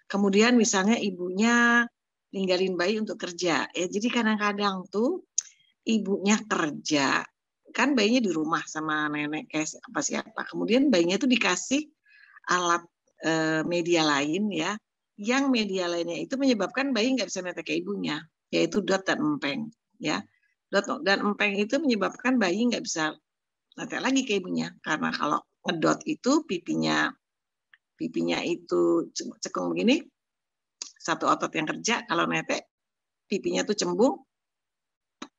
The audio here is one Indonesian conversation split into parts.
Kemudian misalnya ibunya ninggalin bayi untuk kerja. Ya, jadi kadang-kadang tuh ibunya kerja, kan bayinya di rumah sama nenek kayak apa siapa. Kemudian bayinya tuh dikasih alat media lain ya, yang media lainnya itu menyebabkan bayi nggak bisa netek ke ibunya, yaitu dot dan empeng ya. Dot dan empeng itu menyebabkan bayi nggak bisa netek lagi ke ibunya, karena kalau ngedot itu pipinya itu cekung begini, satu otot yang kerja, kalau netek pipinya tuh cembung,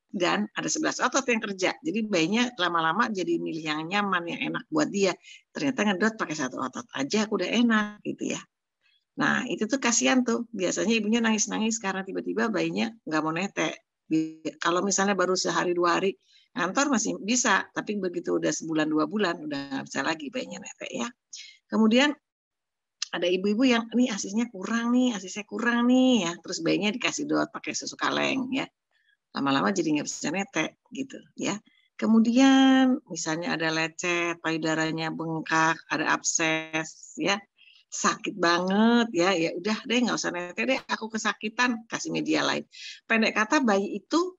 dan ada 11 otot yang kerja. Jadi bayinya lama-lama jadi milih yang nyaman, yang enak buat dia. Ternyata ngedot pakai satu otot aja aku udah enak gitu ya. Nah itu tuh kasihan tuh. Biasanya ibunya nangis-nangis karena tiba-tiba bayinya nggak mau netek. Kalau misalnya baru sehari 2 hari ngantor masih bisa, tapi begitu udah sebulan 2 bulan udah nggak bisa lagi bayinya netek ya. Kemudian ada ibu-ibu yang nih asisnya kurang nih ya. Terus bayinya dikasih dot pakai susu kaleng ya. Lama-lama jadi nggak bisa netek gitu ya. Kemudian misalnya ada lecet, payudaranya bengkak, ada abses ya, sakit banget ya, ya udah deh nggak usah netek deh, aku kesakitan, kasih media lain. Pendek kata bayi itu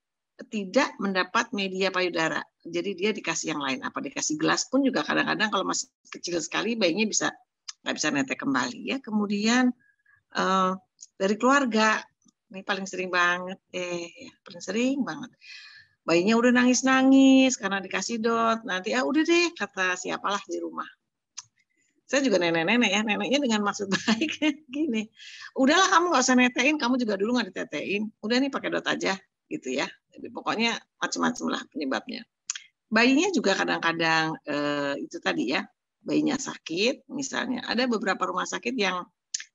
tidak mendapat media payudara, jadi dia dikasih yang lain. Apa dikasih gelas pun juga kadang-kadang kalau masih kecil sekali bayinya nggak bisa netek kembali ya. Kemudian dari keluarga. Ini paling sering banget, paling sering banget. Bayinya udah nangis-nangis karena dikasih dot. Nanti udah deh kata siapalah di rumah. Saya juga nenek-nenek ya, neneknya dengan maksud baik gini. Udahlah kamu nggak usah netein, kamu juga dulu nggak ditetein. Udah nih pakai dot aja gitu ya. Jadi pokoknya macam-macam lah penyebabnya. Bayinya juga kadang-kadang itu tadi ya, bayinya sakit misalnya. Ada beberapa rumah sakit yang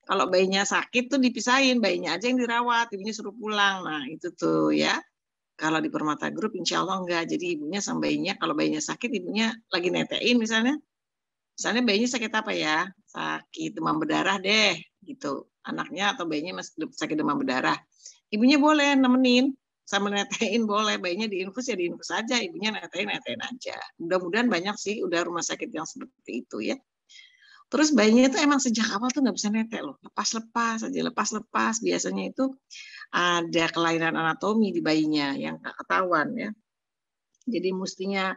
kalau bayinya sakit tuh dipisahin, bayinya aja yang dirawat, ibunya suruh pulang. Nah itu tuh ya. Kalau di Permata Group insya Allah enggak. Jadi ibunya sama bayinya, kalau bayinya sakit ibunya lagi netein misalnya. Misalnya bayinya sakit apa ya? Sakit demam berdarah deh gitu. Anaknya atau bayinya masih sakit demam berdarah. Ibunya boleh nemenin sama netein boleh. Bayinya diinfus ya diinfus aja, ibunya netein aja. Mudah-mudahan banyak sih udah rumah sakit yang seperti itu ya. Terus bayinya itu emang sejak awal tuh nggak bisa netek loh, lepas-lepas aja, lepas-lepas. Biasanya itu ada kelainan anatomi di bayinya yang tak ketahuan ya. Jadi mestinya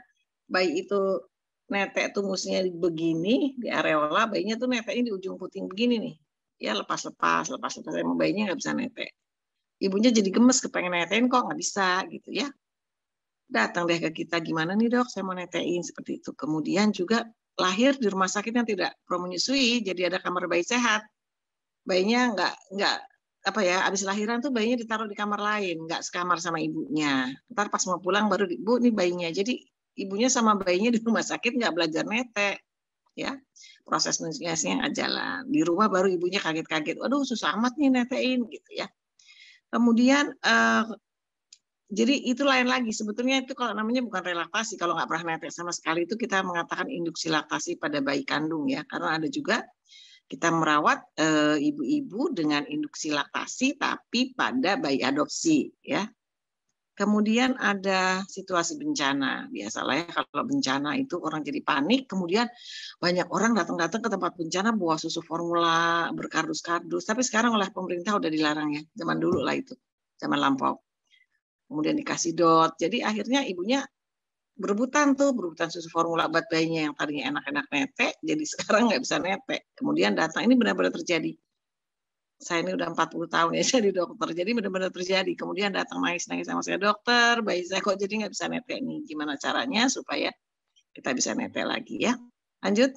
bayi itu netek tuh mestinya begini di areola, bayinya tuh neteknya di ujung puting begini nih. Ya lepas-lepas, emang bayinya nggak bisa netek. Ibunya jadi gemes kepengen netein kok nggak bisa gitu ya. Datang deh ke kita, gimana nih dok, saya mau netein seperti itu. Kemudian juga lahir di rumah sakit yang tidak pro menyusui, jadi ada kamar bayi sehat. Bayinya nggak apa ya, abis lahiran tuh bayinya ditaruh di kamar lain, nggak sekamar sama ibunya. Ntar pas mau pulang baru ibu nih bayinya. Jadi ibunya sama bayinya di rumah sakit nggak belajar netek, ya proses menyusuinya nggak jalan. Di rumah baru ibunya kaget-kaget, waduh susah amat nih netein gitu ya. Kemudian jadi itu lain lagi. Sebetulnya itu kalau namanya bukan relaktasi. Kalau nggak pernah netek sama sekali itu kita mengatakan induksi laktasi pada bayi kandung ya. Karena ada juga kita merawat ibu-ibu dengan induksi laktasi tapi pada bayi adopsi ya. Kemudian ada situasi bencana. Biasalah ya kalau bencana itu orang jadi panik. Kemudian banyak orang datang-datang ke tempat bencana bawa susu formula berkardus-kardus. Tapi sekarang oleh pemerintah udah dilarang ya. Zaman dulu lah itu. Zaman lampau. Kemudian dikasih dot. Jadi akhirnya ibunya berebutan susu formula buat bayinya yang tadinya enak-enak netek, jadi sekarang nggak bisa netek. Kemudian datang, ini benar-benar terjadi. Saya ini udah 40 tahun ya jadi dokter, jadi benar-benar terjadi. Kemudian datang nangis-nangis sama saya, dokter, bayi saya kok jadi nggak bisa netek nih. Gimana caranya supaya kita bisa netek lagi ya? Lanjut.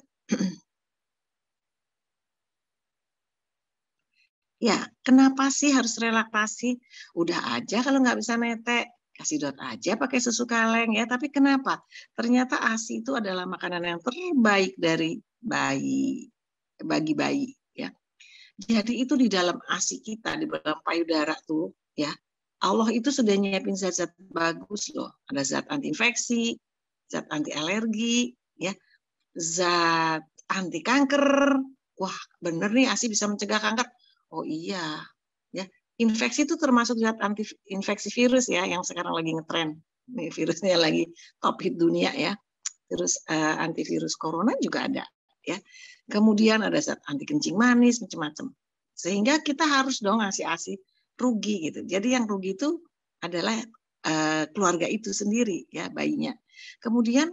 Ya, kenapa sih harus relaksasi? Udah aja kalau nggak bisa netek, kasih dot aja pakai susu kaleng ya. Tapi kenapa? Ternyata ASI itu adalah makanan yang terbaik dari bayi, bagi bayi ya. Jadi itu di dalam ASI kita, di dalam payudara tuh ya. Allah itu sudah nyiapin zat-zat bagus loh. Ada zat anti infeksi, zat anti alergi, ya, zat anti kanker. Wah, bener nih ASI bisa mencegah kanker. Oh iya, ya. Infeksi itu termasuk zat anti infeksi virus ya yang sekarang lagi ngetren. Nih virusnya lagi top hit dunia ya. Virus antivirus corona juga ada ya. Kemudian ada zat anti kencing manis macam-macam. Sehingga kita harus dong ngasih ASI rugi gitu. Jadi yang rugi itu adalah keluarga itu sendiri ya, bayinya. Kemudian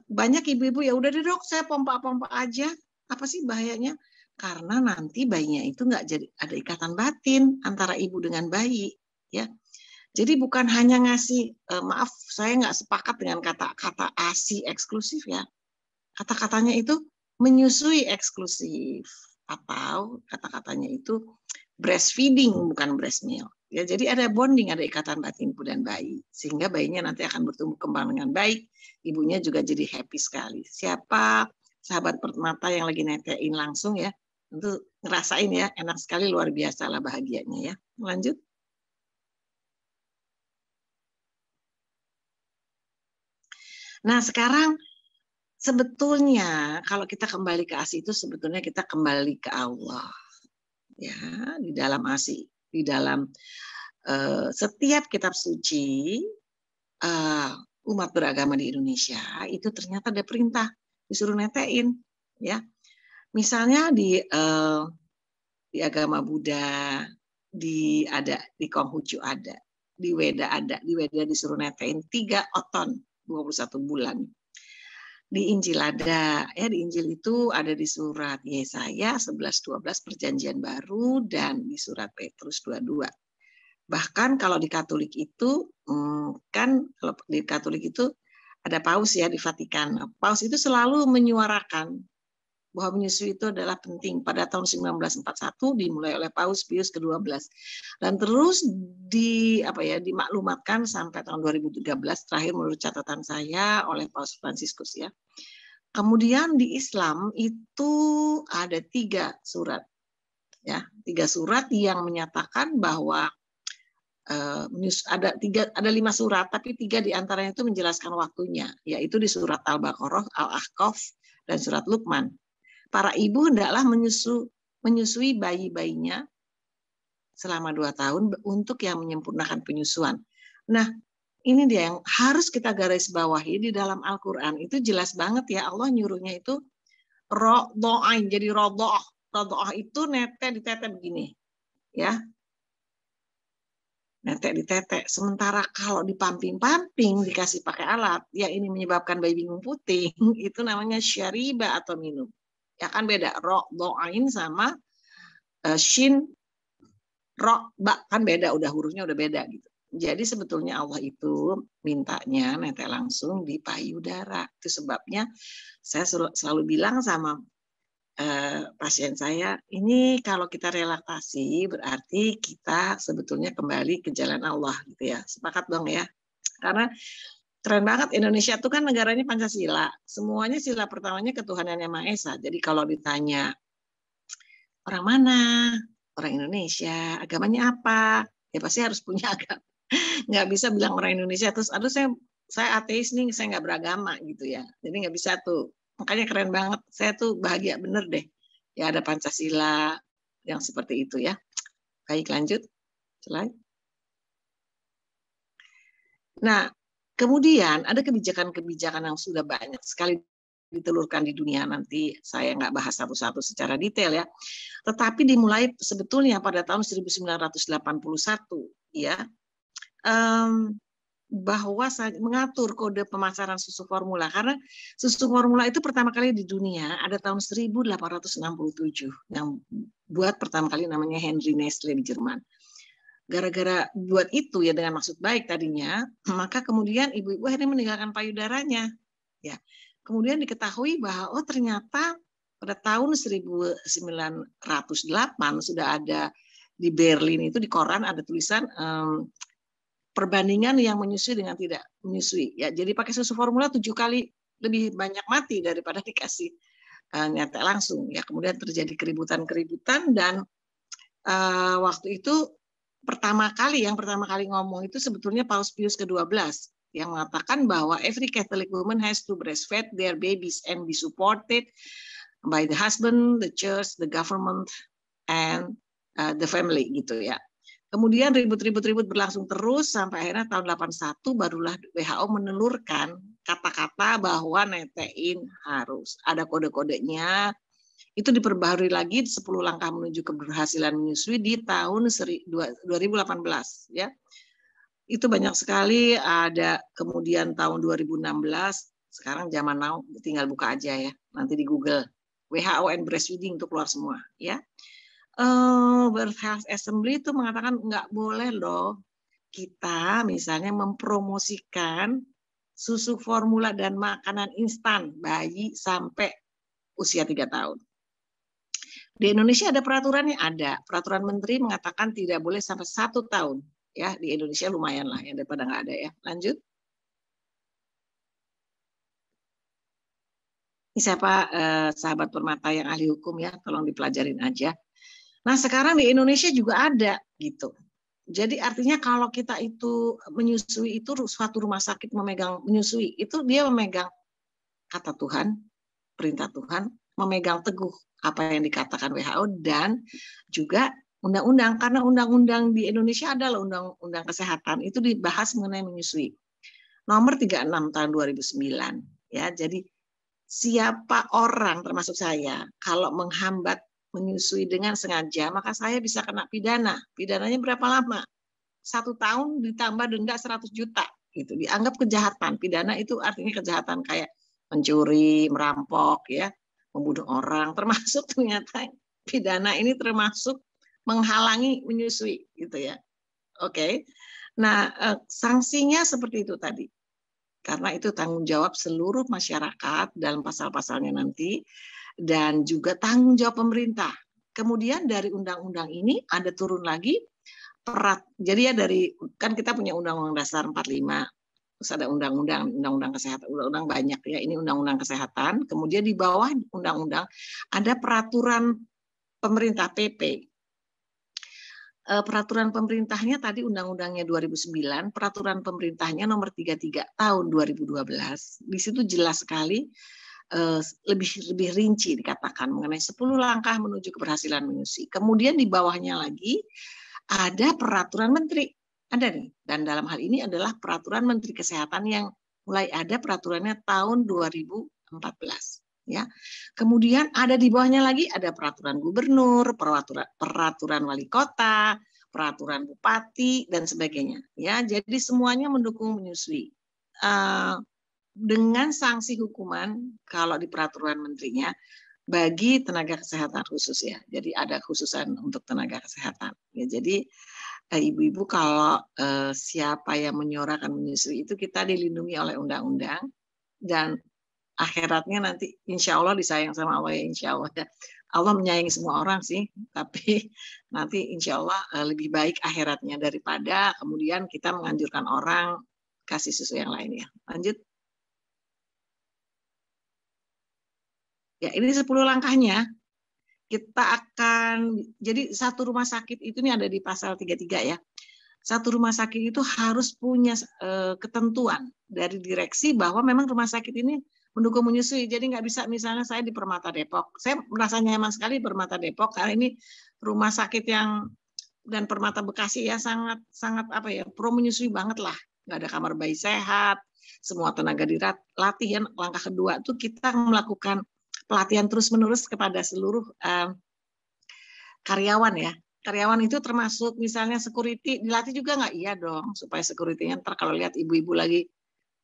banyak ibu-ibu ya udah deh dok, saya pompa-pompa aja. Apa sih bahayanya? Karena nanti bayinya itu nggak jadi ada ikatan batin antara ibu dengan bayi ya. Jadi bukan hanya ngasih, maaf saya nggak sepakat dengan kata-kata ASI eksklusif ya. Kata-katanya itu menyusui eksklusif atau kata-katanya itu breastfeeding bukan breast milk. Ya, jadi ada bonding, ada ikatan batin ibu dan bayi, sehingga bayinya nanti akan bertumbuh kembang dengan baik, ibunya juga jadi happy sekali. Siapa sahabat permata yang lagi netein langsung ya, tentu ngerasain ya, enak sekali, luar biasa lah bahagianya ya. Lanjut. Nah sekarang sebetulnya kalau kita kembali ke ASI itu sebetulnya kita kembali ke Allah ya, di dalam ASI, di dalam setiap kitab suci umat beragama di Indonesia itu ternyata ada perintah disuruh netein ya. Misalnya di agama Buddha, di Konghucu ada, di Weda ada, di Weda disuruh netein 3 oton 21 bulan. Di Injil ada, ya di Injil itu ada di surat Yesaya 11:12 perjanjian baru dan di surat Petrus 2:2. Bahkan kalau di Katolik itu kan kalau di Katolik itu ada paus ya di Vatikan. Paus itu selalu menyuarakan bahwa menyusui itu adalah penting. Pada tahun 1941 dimulai oleh Paus Pius ke-12 dan terus dimaklumatkan sampai tahun 2013 terakhir menurut catatan saya oleh Paus Fransiskus ya. Kemudian di Islam itu ada 3 surat ya, 3 surat yang menyatakan bahwa ada 5 surat, tapi 3 diantaranya itu menjelaskan waktunya, yaitu di surat Al-Baqarah, Al-Ahqaf, dan surat Luqman. Para ibu hendaklah menyusui bayi-bayinya selama 2 tahun untuk yang menyempurnakan penyusuan. Nah, ini dia yang harus kita garis bawahi di dalam Al-Quran. Itu jelas banget ya, Allah nyuruhnya itu rodo'ain, jadi rodo'ah. Rodo'ah itu netek di tete begini. Ya, netek di tete. Sementara kalau dipamping-pamping, dikasih pakai alat, ya ini menyebabkan bayi bingung putih. Itu namanya syariba atau minum. Ya kan beda, ro doain sama shin ro ba kan beda, udah hurufnya udah beda gitu. Jadi sebetulnya Allah itu mintanya netek langsung di payudara. Itu sebabnya saya selalu bilang sama pasien saya, ini kalau kita relaksasi berarti kita sebetulnya kembali ke jalan Allah gitu ya. Sepakat dong ya. Karena keren banget, Indonesia itu kan negaranya Pancasila. Semuanya sila pertamanya ketuhanan yang Maha Esa. Jadi kalau ditanya orang mana, orang Indonesia, agamanya apa, ya pasti harus punya agama. Nggak bisa bilang orang Indonesia terus, aduh saya ateis nih, saya nggak beragama gitu ya. Jadi nggak bisa tuh. Makanya keren banget. Saya tuh bahagia bener deh. Ya ada Pancasila yang seperti itu ya. Baik, lanjut. Slide. Nah, kemudian ada kebijakan-kebijakan yang sudah banyak sekali ditelurkan di dunia, nanti saya nggak bahas satu-satu secara detail ya. Tetapi dimulai sebetulnya pada tahun 1981 ya, bahwa mengatur kode pemasaran susu formula, karena susu formula itu pertama kali di dunia ada tahun 1867 yang buat pertama kali namanya Henry Nestle di Jerman. Gara-gara buat itu ya dengan maksud baik tadinya, maka kemudian ibu-ibu akhirnya meninggalkan payudaranya. Ya, kemudian diketahui bahwa oh ternyata pada tahun 1908 sudah ada di Berlin itu di koran ada tulisan perbandingan yang menyusui dengan tidak menyusui. Ya, jadi pakai susu formula 7 kali lebih banyak mati daripada dikasih netek langsung. Ya, kemudian terjadi keributan-keributan dan waktu itu yang pertama kali ngomong itu sebetulnya Paus Pius ke-12 yang mengatakan bahwa every Catholic woman has to breastfeed their babies and be supported by the husband, the church, the government, and the family gitu ya. Kemudian ribut-ribut berlangsung terus sampai akhirnya tahun 81 barulah WHO menelurkan kata-kata bahwa netein harus ada kode-kodenya. Itu diperbaharui lagi 10 langkah menuju keberhasilan menyusui di tahun 2018 ya. Itu banyak sekali, ada kemudian tahun 2016, sekarang zaman now tinggal buka aja ya, nanti di Google. WHO and breastfeeding itu keluar semua ya. World Health Assembly itu mengatakan nggak boleh loh kita misalnya mempromosikan susu formula dan makanan instan bayi sampai usia 3 tahun. Di Indonesia ada peraturannya, ada. Peraturan menteri mengatakan tidak boleh sampai 1 tahun. Ya, di Indonesia lumayan lah ya, daripada nggak ada ya. Lanjut. Ini siapa sahabat Permata yang ahli hukum ya, tolong dipelajarin aja. Nah, sekarang di Indonesia juga ada gitu. Jadi artinya kalau kita itu menyusui, itu suatu rumah sakit memegang menyusui, itu dia memegang kata Tuhan, perintah Tuhan, memegang teguh apa yang dikatakan WHO dan juga undang-undang, karena undang-undang di Indonesia adalah undang-undang kesehatan, itu dibahas mengenai menyusui. Nomor 36 tahun 2009 ya. Jadi siapa orang termasuk saya kalau menghambat menyusui dengan sengaja, maka saya bisa kena pidana. Pidananya berapa lama? 1 tahun ditambah denda 100 juta. Gitu. Dianggap kejahatan. Pidana itu artinya kejahatan kayak mencuri, merampok, ya, membunuh orang. Termasuk ternyata pidana ini termasuk menghalangi menyusui, gitu ya. Oke. Nah, sanksinya seperti itu tadi. Karena itu tanggung jawab seluruh masyarakat dalam pasal-pasalnya nanti, dan juga tanggung jawab pemerintah. Kemudian dari undang-undang ini ada turun lagi, jadi ya dari, kan kita punya Undang-Undang Dasar 45, terus ada undang-undang kesehatan, undang-undang banyak ya, ini undang-undang kesehatan, kemudian di bawah undang-undang ada peraturan pemerintah PP. Peraturan pemerintahnya tadi undang-undangnya 2009, peraturan pemerintahnya nomor 33 tahun 2012. Di situ jelas sekali lebih rinci dikatakan mengenai 10 langkah menuju keberhasilan menyusui. Kemudian di bawahnya lagi ada peraturan menteri. Ada nih. Dan dalam hal ini adalah peraturan Menteri Kesehatan yang mulai ada peraturannya tahun 2014. Ya. Kemudian ada di bawahnya lagi ada peraturan gubernur, peraturan wali kota, peraturan bupati dan sebagainya. Ya, jadi semuanya mendukung menyusui. Dengan sanksi hukuman kalau di peraturan menterinya bagi tenaga kesehatan khusus ya. Jadi ada khususan untuk tenaga kesehatan. Ya, jadi ibu-ibu kalau siapa yang menyorakan menyusui itu kita dilindungi oleh undang-undang dan akhiratnya nanti insya Allah disayang sama Allah ya, insya Allah ya. Allah menyayangi semua orang sih, tapi nanti insya Allah lebih baik akhiratnya daripada kemudian kita menganjurkan orang kasih susu yang lainnya. Lanjut. Ya, ini 10 langkahnya. Kita akan, jadi satu rumah sakit itu nih ada di pasal 33 ya. Satu rumah sakit itu harus punya ketentuan dari direksi bahwa memang rumah sakit ini mendukung menyusui. Jadi nggak bisa misalnya saya di Permata Depok. Saya merasa nyaman sekali di Permata Depok karena ini rumah sakit yang, dan Permata Bekasi ya sangat apa ya, pro menyusui banget lah. Nggak ada kamar bayi sehat, semua tenaga dilatih. Ya. Langkah kedua itu kita melakukan pelatihan terus-menerus kepada seluruh karyawan ya. Karyawan itu termasuk misalnya security, dilatih juga nggak? Iya dong, supaya security-nya ntar kalau lihat ibu-ibu lagi,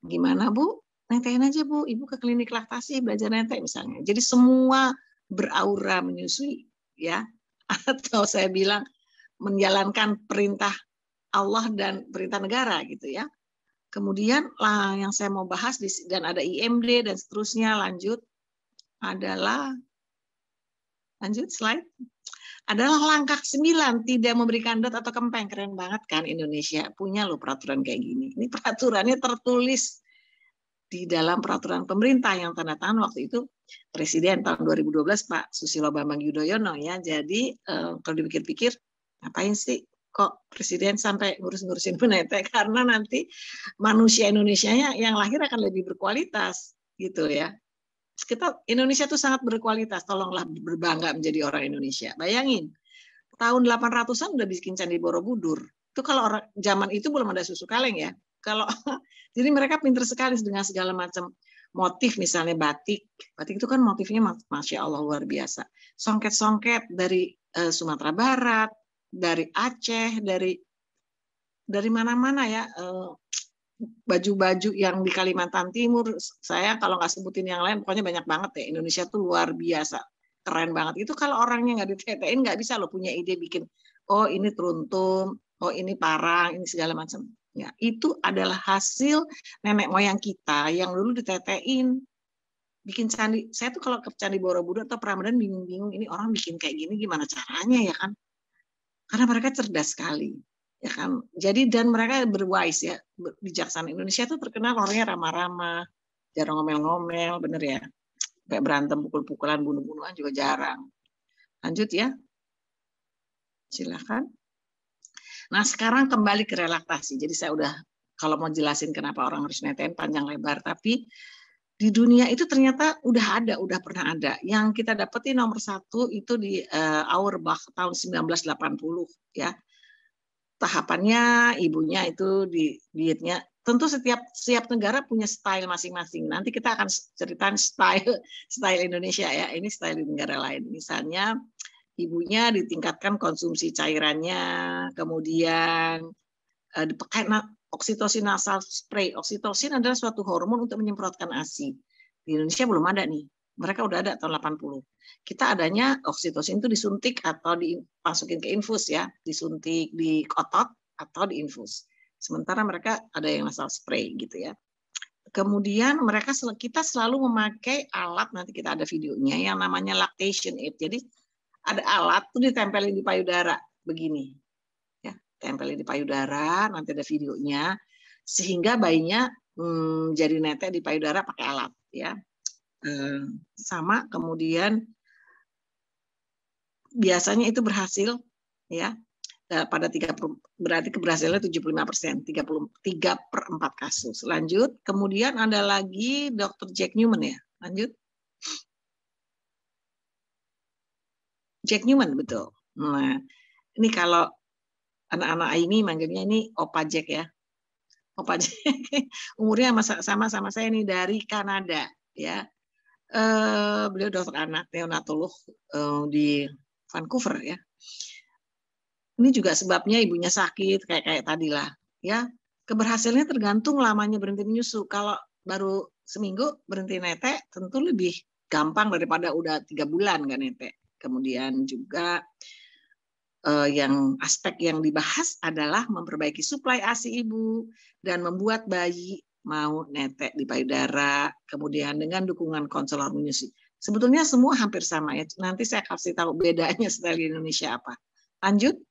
gimana Bu? Nentein aja Bu, Ibu ke klinik laktasi belajar nentek misalnya. Jadi semua beraura menyusui ya. Atau saya bilang menjalankan perintah Allah dan perintah negara gitu ya. Kemudian yang saya mau bahas dan ada IMD dan seterusnya, lanjut adalah slide. Adalah langkah 9 tidak memberikan dot atau kempeng. Keren banget kan Indonesia punya loh peraturan kayak gini. Ini peraturannya tertulis di dalam peraturan pemerintah yang tanda tangan waktu itu Presiden tahun 2012 Pak Susilo Bambang Yudhoyono ya. Jadi kalau dipikir-pikir ngapain sih kok Presiden sampai ngurus-ngurusin nenek, karena nanti manusia Indonesianya yang lahir akan lebih berkualitas gitu ya. Kita Indonesia tuh sangat berkualitas, tolonglah berbangga menjadi orang Indonesia. Bayangin, tahun 800-an udah bikin Candi Borobudur. Itu kalau orang zaman itu belum ada susu kaleng ya. Kalau jadi mereka pintar sekali dengan segala macam motif, misalnya batik. Batik itu kan motifnya Masya Allah luar biasa. songket-songket dari Sumatera Barat, dari Aceh, dari mana-mana ya, baju-baju yang di Kalimantan Timur. Saya kalau nggak sebutin yang lain, pokoknya banyak banget ya. Indonesia tuh luar biasa, keren banget. Itu kalau orangnya nggak ditetein, nggak bisa lo punya ide bikin, oh ini teruntum, oh ini parang, ini segala macam. Ya, itu adalah hasil nenek moyang kita yang dulu ditetein. Bikin candi, saya tuh kalau ke Candi Borobudur atau Prambanan bingung-bingung, ini orang bikin kayak gini gimana caranya ya kan? Karena mereka cerdas sekali, ya kan? Jadi dan mereka berwise ya, bijaksana. Indonesia tuh terkenal orangnya ramah-ramah, jarang ngomel-ngomel, bener ya? Kayak berantem, pukul-pukulan, bunuh-bunuhan juga jarang. Lanjut ya, silakan. Nah sekarang kembali ke relaksasi. Jadi saya udah, kalau mau jelasin kenapa orang harus netein panjang lebar, tapi di dunia itu ternyata udah pernah ada. Yang kita dapetin nomor 1 itu di Auerbach tahun 1980 ya. Tahapannya ibunya itu di dietnya. Tentu setiap negara punya style masing-masing. Nanti kita akan ceritain style Indonesia ya. Ini style di negara lain. Misalnya ibunya ditingkatkan konsumsi cairannya, kemudian dipakai oksitosin nasal spray. Oksitosin adalah suatu hormon untuk menyemprotkan ASI. Di Indonesia belum ada nih. Mereka udah ada tahun 80. Kita adanya oksitosin itu disuntik atau dimasukin ke infus ya, disuntik di otot atau di infus. Sementara mereka ada yang nasal spray gitu ya. Kemudian kita selalu memakai alat, nanti kita ada videonya yang namanya lactation aid. Jadi ada alat tuh ditempelin di payudara begini. Tempelin di payudara, nanti ada videonya, sehingga bayinya jadi netek di payudara pakai alat ya. Sama kemudian biasanya itu berhasil ya, pada 30, berarti keberhasilannya 75%, 3/4 kasus. Lanjut, kemudian ada lagi Dr. Jack Newman ya, lanjut. Jack Newman, betul. Nah, ini kalau anak-anak ini manggilnya ini Opa Jack ya. Opa Jack umurnya sama saya nih, dari Kanada ya. Beliau dokter anak neonatolog di Vancouver ya. Ini juga sebabnya ibunya sakit kayak tadi lah ya. Keberhasilannya tergantung lamanya berhenti menyusu. Kalau baru seminggu berhenti netek tentu lebih gampang daripada udah 3 bulan kan netek. Kemudian juga yang aspek yang dibahas adalah memperbaiki suplai ASI ibu dan membuat bayi mau netek di payudara, kemudian dengan dukungan konselor menyusui. Sebetulnya semua hampir sama ya. Nanti saya kasih tahu bedanya style di Indonesia apa. Lanjut.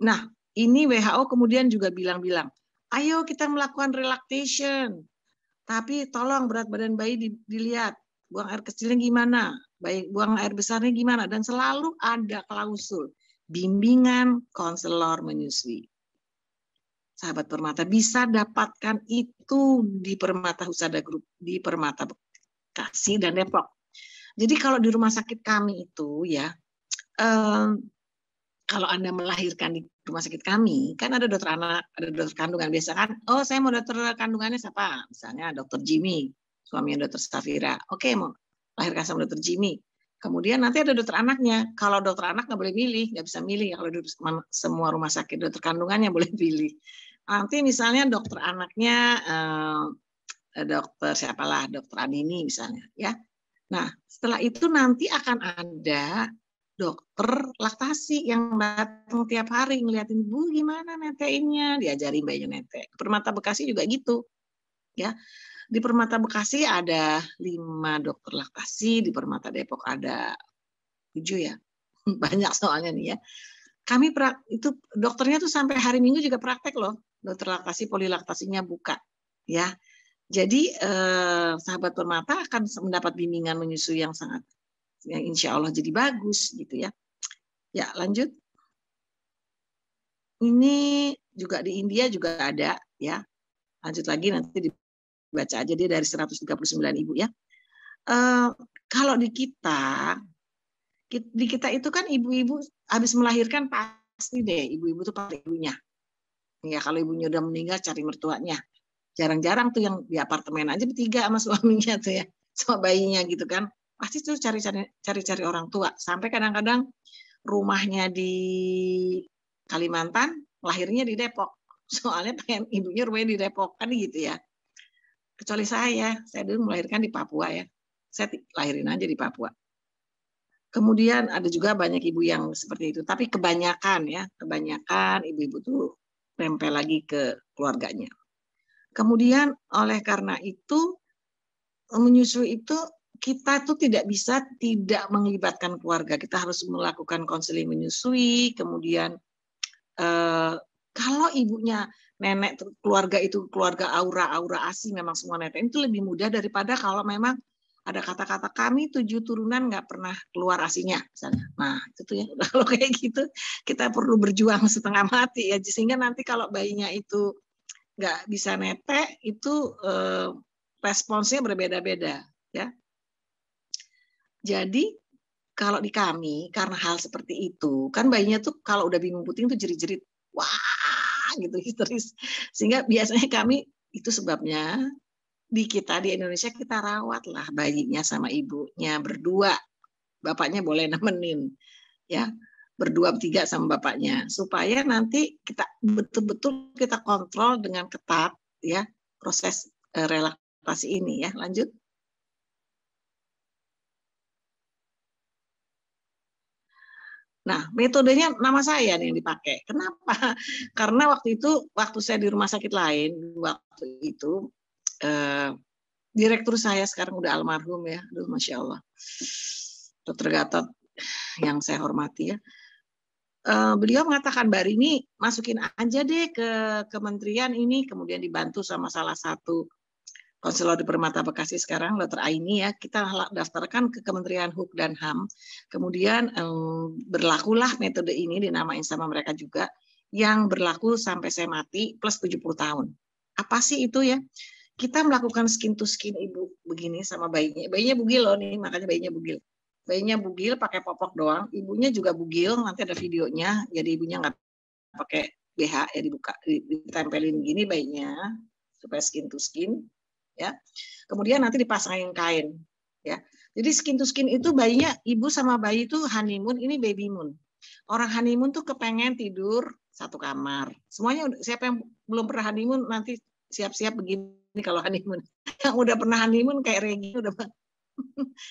Nah, ini WHO kemudian juga bilang, ayo kita melakukan relaxation. Tapi tolong berat badan bayi dilihat. Buang air kecilnya gimana, baik buang air besarnya gimana, dan selalu ada klausul bimbingan konselor menyusui. Sahabat Permata bisa dapatkan itu di Permata Husada Group, di Permata Bekasi dan Depok. Jadi kalau di rumah sakit kami itu ya, kalau Anda melahirkan di rumah sakit kami, kan ada dokter anak, ada dokter kandungan. Biasa kan, oh saya mau dokter kandungannya siapa? Misalnya dokter Jimmy, suaminya dokter Safira. Oke, mau lahirkan sama dokter Jimmy. Kemudian nanti ada dokter anaknya. Kalau dokter anak nggak boleh milih, nggak bisa milih. Kalau di semua rumah sakit dokter kandungannya boleh pilih. Nanti misalnya dokter anaknya, dokter siapalah, dokter Adini misalnya. Ya. Nah, setelah itu nanti akan ada dokter laktasi yang datang tiap hari ngeliatin, Bu gimana neteinnya, diajarin bayinya netek. Permata Bekasi juga gitu. Ya. Di Permata Bekasi ada 5 dokter laktasi, di Permata Depok ada 7 ya. Banyak soalnya nih ya. Kami itu dokternya tuh sampai hari Minggu juga praktek loh. Dokter laktasi polilaktasinya buka. Ya. Jadi sahabat Permata akan mendapat bimbingan menyusui yang sangat, yang insya Allah jadi bagus gitu ya. Ya lanjut. Ini juga di India juga ada ya. Lanjut lagi nanti dibaca aja, dia dari 139 ibu ya. Kalau di kita itu kan ibu-ibu habis melahirkan pasti deh ibu-ibu tuh pakai ibunya. Ya kalau ibunya udah meninggal cari mertuanya. Jarang-jarang tuh yang di apartemen aja bertiga sama suaminya tuh ya, sama bayinya gitu kan. pasti tuh cari-cari orang tua. Sampai kadang-kadang rumahnya di Kalimantan, lahirnya di Depok. Soalnya pengen ibunya rumahnya di Depok, kan gitu ya. Kecuali saya dulu melahirkan di Papua ya. Saya lahirin aja di Papua. Kemudian ada juga banyak ibu yang seperti itu. Tapi kebanyakan ibu-ibu tuh nempel lagi ke keluarganya. Kemudian oleh karena itu, menyusui itu kita tuh tidak bisa tidak melibatkan keluarga. Kita harus melakukan konseling menyusui. Kemudian kalau ibunya nenek keluarga itu keluarga aura ASI, memang semua nenek itu lebih mudah daripada kalau memang ada kata-kata kami 7 turunan nggak pernah keluar ASInya misalnya. Nah itu tuh ya, kalau kayak gitu kita perlu berjuang setengah mati ya, sehingga nanti kalau bayinya itu nggak bisa netek itu responsnya berbeda-beda ya. Jadi kalau di kami karena hal seperti itu kan bayinya tuh kalau udah bingung puting tuh jerit-jerit wah gitu histeris, sehingga biasanya kami itu sebabnya di kita di Indonesia kita rawat lah bayinya sama ibunya berdua, bapaknya boleh nemenin ya, berdua bertiga sama bapaknya, supaya nanti kita betul-betul kita kontrol dengan ketat ya proses relaksasi ini ya. Lanjut. Nah, metodenya nama saya nih yang dipakai. Kenapa? Karena waktu saya di rumah sakit lain, waktu itu direktur saya sekarang udah almarhum ya, aduh masya Allah, Dr. Gatot yang saya hormati ya. Beliau mengatakan Mbak Rini masukin aja deh ke kementerian ini, kemudian dibantu sama salah satu konselor di Permata Bekasi sekarang, Dr. Aini ya, kita daftarkan ke Kementerian Huk dan HAM. Kemudian berlakulah metode ini dinamain sama mereka juga, yang berlaku sampai saya mati plus 70 tahun. Apa sih itu ya? Kita melakukan skin to skin ibu begini sama bayinya. Bayinya bugil loh nih, makanya bayinya bugil. Bayinya bugil pakai popok doang, ibunya juga bugil, nanti ada videonya, jadi ibunya nggak pakai BH ya, dibuka, ditempelin gini bayinya supaya skin to skin ya. Kemudian nanti dipasangin kain ya. Jadi skin to skin itu bayinya, ibu sama bayi itu honeymoon, ini baby moon. Orang honeymoon tuh kepengen tidur satu kamar. Semuanya siapa yang belum pernah honeymoon nanti siap-siap begini kalau honeymoon. Yang udah pernah honeymoon kayak Regi udah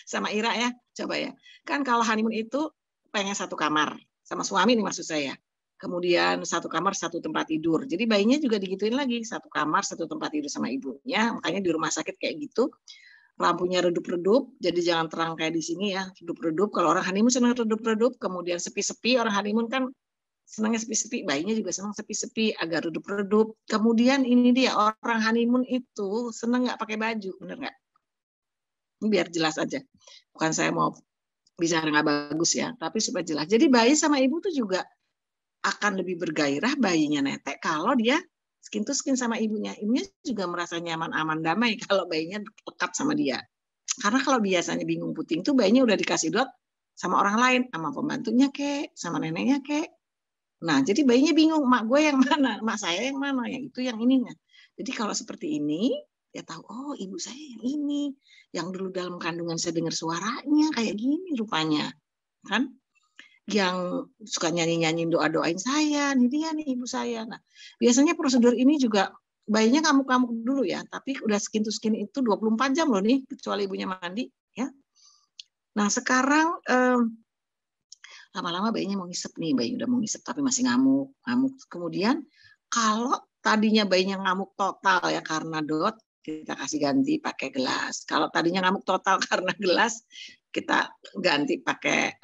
sama Ira ya, coba ya. Kan kalau honeymoon itu pengen satu kamar sama suami nih maksud saya. Kemudian satu kamar satu tempat tidur. Jadi bayinya juga digituin lagi, satu kamar satu tempat tidur sama ibunya. Makanya di rumah sakit kayak gitu. Lampunya redup-redup, jadi jangan terang kayak di sini ya, redup-redup. Kalau orang honeymoon senang redup-redup, kemudian sepi-sepi, orang honeymoon kan senangnya sepi-sepi, bayinya juga senang sepi-sepi, agak redup-redup. Kemudian ini dia, orang honeymoon itu senang nggak pakai baju, bener nggak? Ini biar jelas aja. Bukan saya mau bicara nggak bagus ya, tapi supaya jelas. Jadi bayi sama ibu tuh juga akan lebih bergairah bayinya netek kalau dia skin to skin sama ibunya. Ibunya juga merasa nyaman, aman, damai kalau bayinya lekat sama dia. Karena kalau biasanya bingung puting tuh bayinya udah dikasih dot sama orang lain, sama pembantunya kek, sama neneknya kek. Nah, jadi bayinya bingung, mak gue yang mana, mak saya yang mana, yang itu yang ininya. Jadi kalau seperti ini, dia tahu, oh ibu saya yang ini, yang dulu dalam kandungan saya dengar suaranya kayak gini rupanya, kan? Yang suka nyanyi-nyanyiin doa-doain saya, ini dia nih ibu saya. Nah, biasanya prosedur ini juga bayinya kamuk-kamuk dulu ya, tapi udah skin to skin itu 24 jam loh nih, kecuali ibunya mandi ya. Nah, sekarang lama-lama bayinya mau ngisep nih, bayi udah mau ngisep tapi masih ngamuk. Kemudian kalau tadinya bayinya ngamuk total ya karena dot, kita kasih ganti pakai gelas. Kalau tadinya ngamuk total karena gelas, kita ganti pakai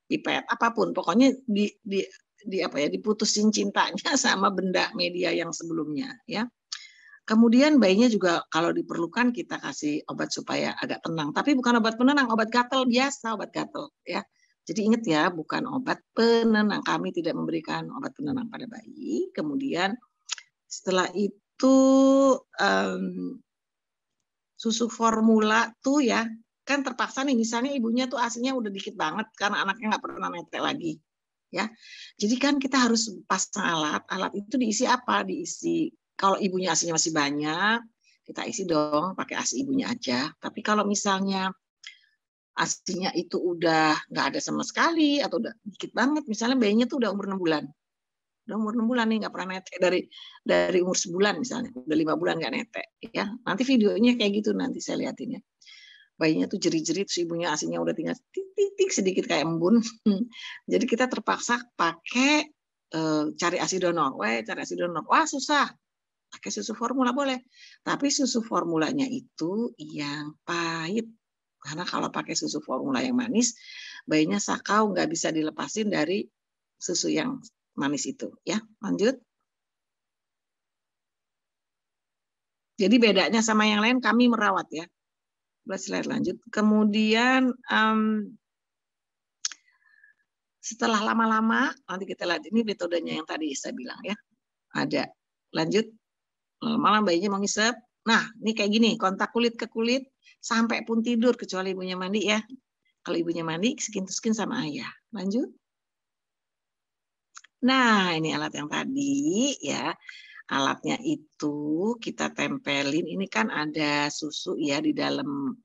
pipet, apapun. Pokoknya di apa ya, diputusin cintanya sama benda media yang sebelumnya ya. Kemudian bayinya juga kalau diperlukan kita kasih obat supaya agak tenang. Tapi bukan obat penenang, obat gatal biasa, obat gatal ya. Jadi ingat ya, bukan obat penenang. Kami tidak memberikan obat penenang pada bayi. Kemudian setelah itu susu formula tuh ya, kan terpaksa nih misalnya ibunya tuh asinya udah dikit banget karena anaknya nggak pernah netek lagi. Ya, jadi kan kita harus pasang alat itu diisi apa? Diisi kalau ibunya asinya masih banyak, kita isi dong pakai asi ibunya aja. Tapi kalau misalnya ASInya itu udah nggak ada sama sekali atau udah dikit banget, misalnya bayinya tuh udah umur 6 bulan. Udah umur 6 bulan nih nggak pernah netek dari umur sebulan misalnya, udah 5 bulan nggak netek ya. Nanti videonya kayak gitu nanti saya liatin ya. Bayinya tuh jerit-jerit, si ibunya ASInya udah tinggal titik sedikit kayak embun. Jadi kita terpaksa pakai cari ASI donor. Cari ASI donor. Wah, susah. Pakai susu formula boleh. Tapi susu formulanya itu yang pahit. Karena kalau pakai susu formula yang manis, bayinya sakau, nggak bisa dilepasin dari susu yang manis itu. Ya, lanjut. Jadi bedanya sama yang lain, kami merawat ya. Slide lanjut. Kemudian setelah lama-lama, nanti kita lihat ini metodenya yang tadi saya bilang ya. Ada. Lanjut. Lama-lama bayinya mau ngisep. Nah, ini kayak gini, kontak kulit ke kulit sampai pun tidur kecuali ibunya mandi ya. Kalau ibunya mandi, skin to skin sama ayah. Lanjut. Nah, ini alat yang tadi ya. Alatnya itu kita tempelin. Ini kan ada susu ya di dalam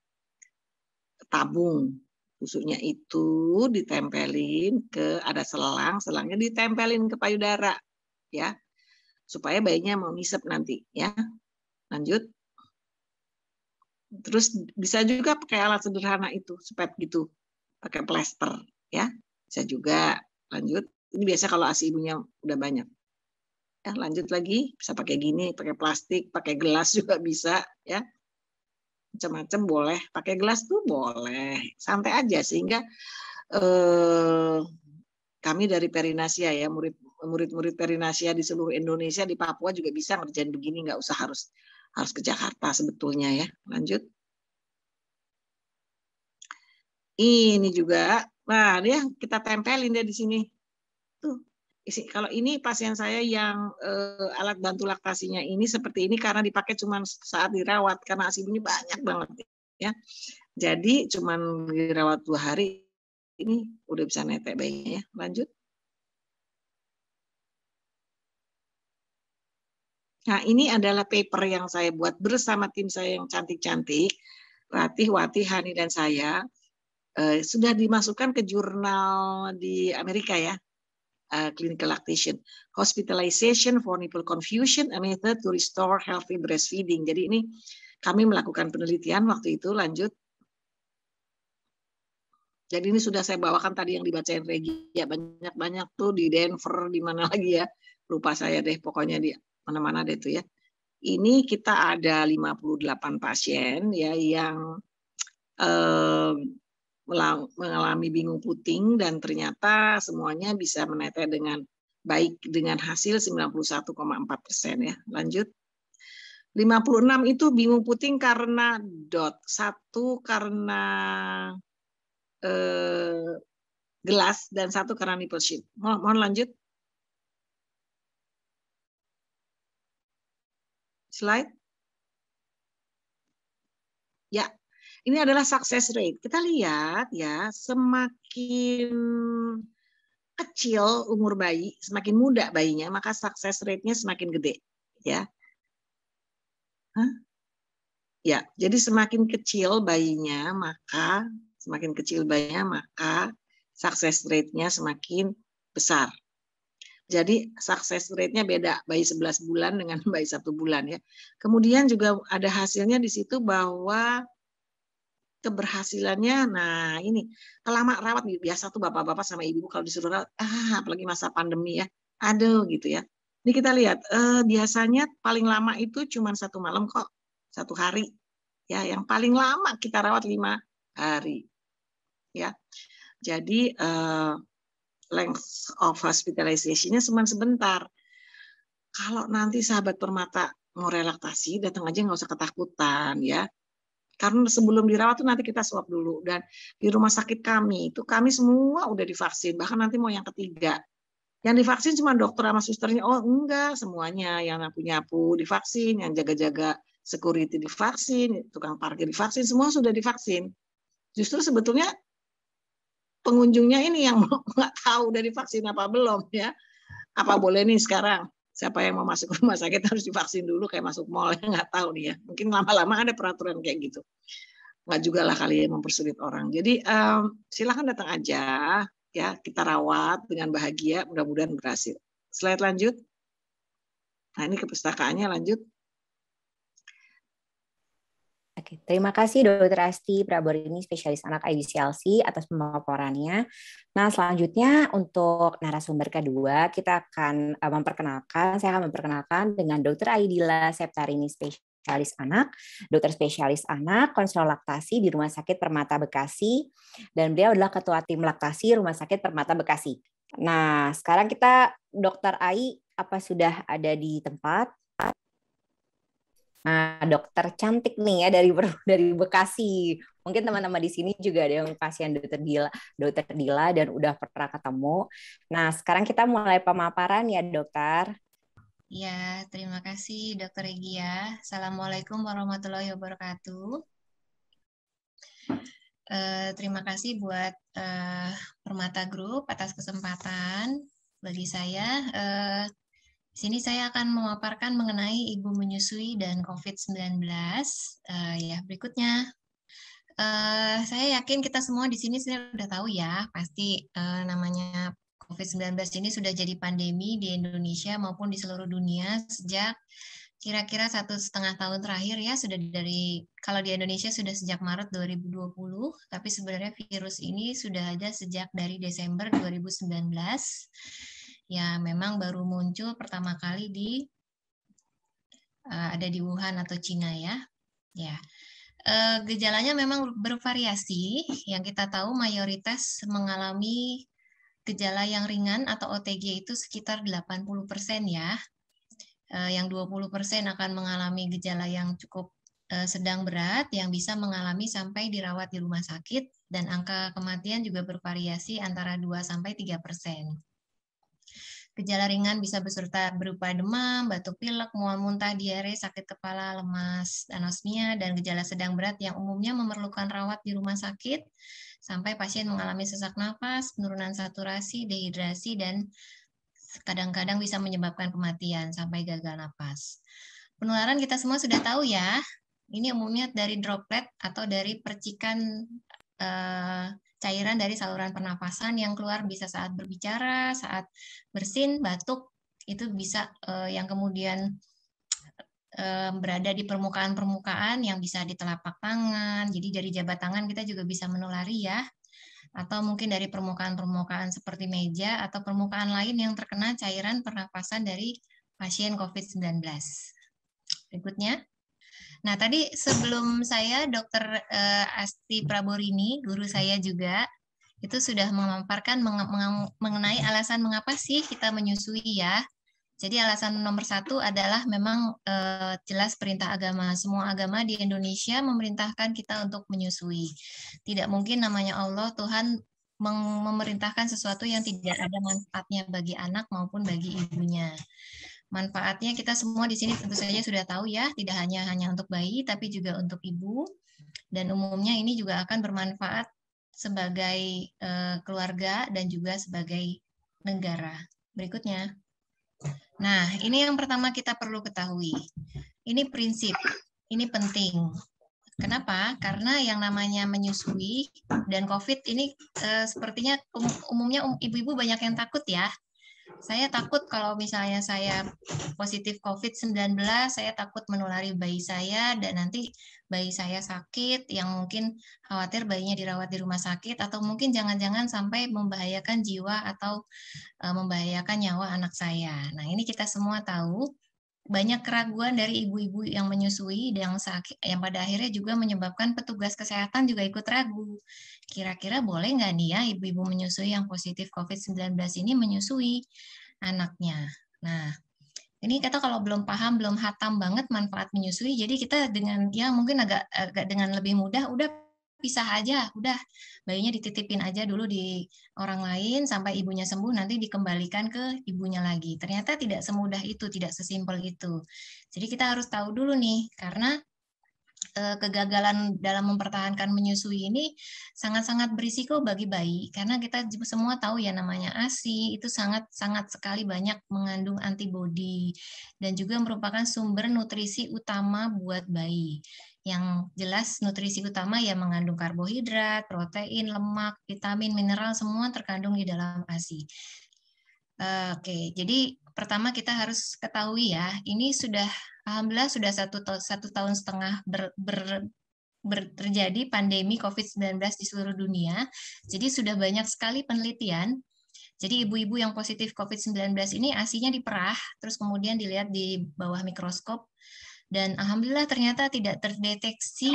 tabung. Susunya itu ditempelin ke ada selang, selangnya ditempelin ke payudara ya. Supaya bayinya mau ngisep nanti ya. Lanjut. Terus bisa juga pakai alat sederhana itu, spet gitu. Pakai plester ya. Bisa juga. Lanjut. Ini biasa kalau ASI ibunya udah banyak. Ya, lanjut lagi, bisa pakai gini, pakai plastik, pakai gelas juga bisa ya. Macam-macam boleh, pakai gelas tuh boleh. Santai aja sehingga kami dari Perinasia ya, murid-murid Perinasia di seluruh Indonesia, di Papua juga bisa ngerjain begini, nggak usah harus ke Jakarta sebetulnya ya. Lanjut. Ini juga, nah dia kita tempelin dia di sini. Tuh, kalau ini pasien saya yang alat bantu laktasinya ini seperti ini karena dipakai cuma saat dirawat karena ASI-nya banyak banget ya. Jadi cuma dirawat 2 hari ini udah bisa netek bayinya ya. Lanjut. Nah, ini adalah paper yang saya buat bersama tim saya yang cantik-cantik, Ratih, Wati, Hani, dan saya. Sudah dimasukkan ke jurnal di Amerika ya, Clinical Lactation. Hospitalization for nipple confusion, a method to restore healthy breastfeeding. Jadi ini kami melakukan penelitian waktu itu, lanjut. Jadi ini sudah saya bawakan tadi yang dibacain Regi, ya banyak-banyak tuh di Denver, di mana lagi ya, lupa saya deh, pokoknya di mana-mana deh tuh ya. Ini kita ada 58 pasien ya yang mengalami bingung puting dan ternyata semuanya bisa menetes dengan baik dengan hasil 91,4% ya. Lanjut. 56 itu bingung puting karena dot, 1 karena gelas dan 1 karena nipple sheath. Mohon lanjut. Slide. Ya, ini adalah success rate. Kita lihat ya, semakin kecil umur bayi, semakin muda bayinya, maka success rate-nya semakin gede. Ya. Hah? Ya, jadi semakin kecil bayinya, maka success rate-nya semakin besar. Jadi success rate-nya beda, bayi 11 bulan dengan bayi 1 bulan ya. Kemudian juga ada hasilnya di situ bahwa keberhasilannya, nah ini kelama rawat biasa tuh bapak-bapak sama ibu kalau disuruh rawat, apalagi masa pandemi ya, aduh gitu ya. Ini kita lihat biasanya paling lama itu cuma 1 malam kok, 1 hari ya. Yang paling lama kita rawat 5 hari ya. Jadi length of hospitalization-nya cuma sebentar. Kalau nanti sahabat permata mau relaktasi, datang aja nggak usah ketakutan ya. Karena sebelum dirawat tuh nanti kita swab dulu. Dan di rumah sakit kami, itu kami semua udah divaksin. Bahkan nanti mau yang ketiga. Yang divaksin cuma dokter sama susternya. Oh enggak, semuanya. Yang nyapu-nyapu divaksin, yang jaga-jaga security divaksin, tukang parkir divaksin, semua sudah divaksin. Justru sebetulnya pengunjungnya ini yang nggak tahu udah divaksin apa belum ya. Apa boleh nih sekarang? Siapa yang mau masuk rumah sakit harus divaksin dulu kayak masuk mall, nggak tahu nih ya. Mungkin lama-lama ada peraturan kayak gitu. nggak juga lah kali ya mempersulit orang. Jadi silakan datang aja, ya kita rawat dengan bahagia, mudah-mudahan berhasil. Slide lanjut. Nah ini kepustakaannya lanjut. Oke, terima kasih Dr. Asti Praborini, spesialis anak IBCLC atas pemaparannya. Nah, selanjutnya untuk narasumber kedua, kita akan saya akan memperkenalkan dengan Dr. Aidila Septarini, spesialis anak, dokter spesialis anak, konselor laktasi di Rumah Sakit Permata Bekasi, dan beliau adalah Ketua Tim Laktasi Rumah Sakit Permata Bekasi. Nah, sekarang kita, Dr. Ai, apa sudah ada di tempat? Nah, dokter cantik nih ya dari Bekasi. Mungkin teman-teman di sini juga ada yang pasien dokter Dila dan udah pernah ketemu. Nah, sekarang kita mulai pemaparan ya, dokter. Ya, terima kasih Dokter Regia. Assalamualaikum warahmatullahi wabarakatuh. Terima kasih buat Permata Group atas kesempatan bagi saya. Di sini saya akan memaparkan mengenai ibu menyusui dan COVID-19. Ya, berikutnya. Saya yakin kita semua di sini sudah tahu ya, pasti namanya COVID-19 ini sudah jadi pandemi di Indonesia maupun di seluruh dunia sejak kira-kira 1,5 tahun terakhir ya, kalau di Indonesia sudah sejak Maret 2020, tapi sebenarnya virus ini sudah ada sejak dari Desember 2019. Ya, memang baru muncul pertama kali ada di Wuhan atau Cina ya. Ya. Gejalanya memang bervariasi. Yang kita tahu mayoritas mengalami gejala yang ringan atau OTG itu sekitar 80% ya. Yang 20% akan mengalami gejala yang cukup sedang berat, yang bisa mengalami sampai dirawat di rumah sakit, dan angka kematian juga bervariasi antara 2-3%. Gejala ringan bisa berupa demam, batuk pilek, mual muntah, diare, sakit kepala, lemas, anosmia, dan gejala sedang berat yang umumnya memerlukan rawat di rumah sakit sampai pasien mengalami sesak napas, penurunan saturasi, dehidrasi, dan kadang-kadang bisa menyebabkan kematian sampai gagal napas. Penularan kita semua sudah tahu ya, ini umumnya dari droplet atau dari percikan cairan dari saluran pernapasan yang keluar bisa saat berbicara, saat bersin, batuk, itu bisa yang kemudian berada di permukaan-permukaan yang bisa di telapak tangan, jadi dari jabat tangan kita juga bisa menulari ya, atau mungkin dari permukaan-permukaan seperti meja atau permukaan lain yang terkena cairan pernapasan dari pasien COVID-19. Berikutnya. Nah, tadi sebelum saya Dr. Asti Praborini, guru saya juga, itu sudah memaparkan mengenai alasan mengapa sih kita menyusui ya. Jadi alasan nomor 1 adalah memang jelas perintah agama. Semua agama di Indonesia memerintahkan kita untuk menyusui. Tidak mungkin namanya Allah, Tuhan memerintahkan sesuatu yang tidak ada manfaatnya bagi anak maupun bagi ibunya. Manfaatnya kita semua di sini tentu saja sudah tahu ya, tidak hanya untuk bayi, tapi juga untuk ibu. Dan umumnya ini juga akan bermanfaat sebagai keluarga dan juga sebagai negara. Berikutnya. Nah, ini yang pertama kita perlu ketahui. Ini prinsip, ini penting. Kenapa? Karena yang namanya menyusui dan COVID ini sepertinya umumnya ibu-ibu banyak yang takut ya. Saya takut kalau misalnya saya positif COVID-19, saya takut menulari bayi saya dan nanti bayi saya sakit, yang mungkin khawatir bayinya dirawat di rumah sakit, atau mungkin jangan-jangan sampai membahayakan jiwa atau membahayakan nyawa anak saya. Nah, ini kita semua tahu. Banyak keraguan dari ibu-ibu yang menyusui yang sakit, yang pada akhirnya juga menyebabkan petugas kesehatan juga ikut ragu. Kira-kira boleh nggak nih ya ibu-ibu menyusui yang positif COVID-19 ini menyusui anaknya? Nah, ini kita kalau belum paham, belum hatam banget manfaat menyusui, jadi kita dengan ya mungkin agak dengan lebih mudah, udah pisah aja, udah bayinya dititipin aja dulu di orang lain sampai ibunya sembuh, nanti dikembalikan ke ibunya lagi. Ternyata tidak semudah itu, tidak sesimpel itu. Jadi kita harus tahu dulu nih, karena kegagalan dalam mempertahankan menyusui ini sangat-sangat berisiko bagi bayi, karena kita semua tahu ya namanya ASI itu sangat-sangat sekali banyak mengandung antibodi dan juga merupakan sumber nutrisi utama buat bayi. Yang jelas nutrisi utama ya mengandung karbohidrat, protein, lemak, vitamin, mineral, semua terkandung di dalam ASI. Oke, jadi pertama kita harus ketahui ya, ini sudah alhamdulillah sudah satu tahun setengah terjadi pandemi COVID-19 di seluruh dunia. Jadi sudah banyak sekali penelitian. Jadi ibu-ibu yang positif COVID-19 ini ASI-nya diperah, terus kemudian dilihat di bawah mikroskop, dan alhamdulillah ternyata tidak terdeteksi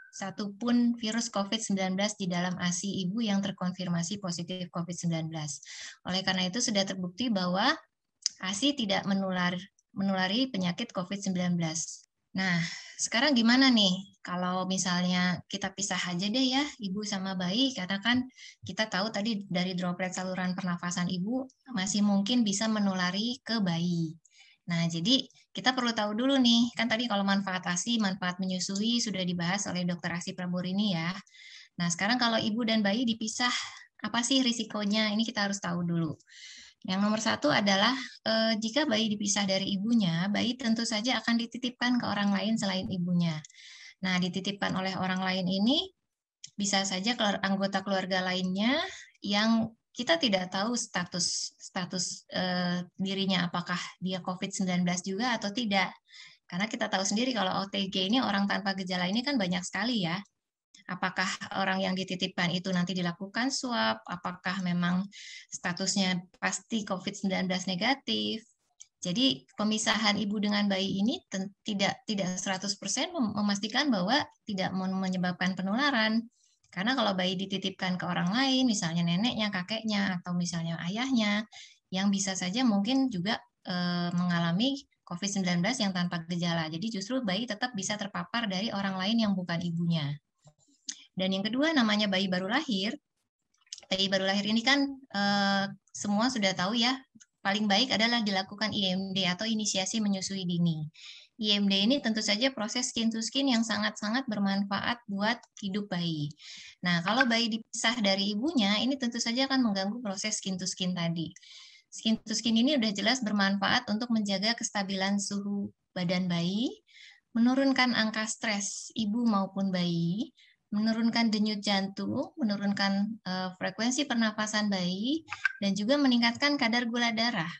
satupun virus COVID-19 di dalam ASI ibu yang terkonfirmasi positif COVID-19. Oleh karena itu sudah terbukti bahwa ASI tidak menulari penyakit COVID-19. Nah, sekarang gimana nih kalau misalnya kita pisah aja deh ya ibu sama bayi, karena kan kita tahu tadi dari droplet saluran pernafasan ibu masih mungkin bisa menulari ke bayi. Nah, jadi kita perlu tahu dulu nih, kan tadi kalau manfaat ASI, manfaat menyusui sudah dibahas oleh Dr. Asih Praborini ya. Nah, sekarang kalau ibu dan bayi dipisah, apa sih risikonya? Ini kita harus tahu dulu. Yang nomor satu adalah jika bayi dipisah dari ibunya, bayi tentu saja akan dititipkan ke orang lain selain ibunya. Nah, dititipkan oleh orang lain ini bisa saja anggota keluarga lainnya yang kita tidak tahu status dirinya apakah dia COVID-19 juga atau tidak. Karena kita tahu sendiri kalau OTG ini orang tanpa gejala ini kan banyak sekali ya. Apakah orang yang dititipkan itu nanti dilakukan swab, apakah memang statusnya pasti COVID-19 negatif. Jadi pemisahan ibu dengan bayi ini tidak 100% memastikan bahwa tidak menyebabkan penularan. Karena kalau bayi dititipkan ke orang lain, misalnya neneknya, kakeknya, atau misalnya ayahnya, yang bisa saja mungkin juga mengalami COVID-19 yang tanpa gejala. Jadi justru bayi tetap bisa terpapar dari orang lain yang bukan ibunya. Dan yang kedua namanya bayi baru lahir. Bayi baru lahir ini kan semua sudah tahu ya, paling baik adalah dilakukan IMD atau inisiasi menyusui dini. IMD ini tentu saja proses skin to skin yang sangat-sangat bermanfaat buat hidup bayi. Nah, kalau bayi dipisah dari ibunya, ini tentu saja akan mengganggu proses skin to skin tadi. Skin to skin ini udah jelas bermanfaat untuk menjaga kestabilan suhu badan bayi, menurunkan angka stres ibu maupun bayi, menurunkan denyut jantung, menurunkan frekuensi pernafasan bayi, dan juga meningkatkan kadar gula darah.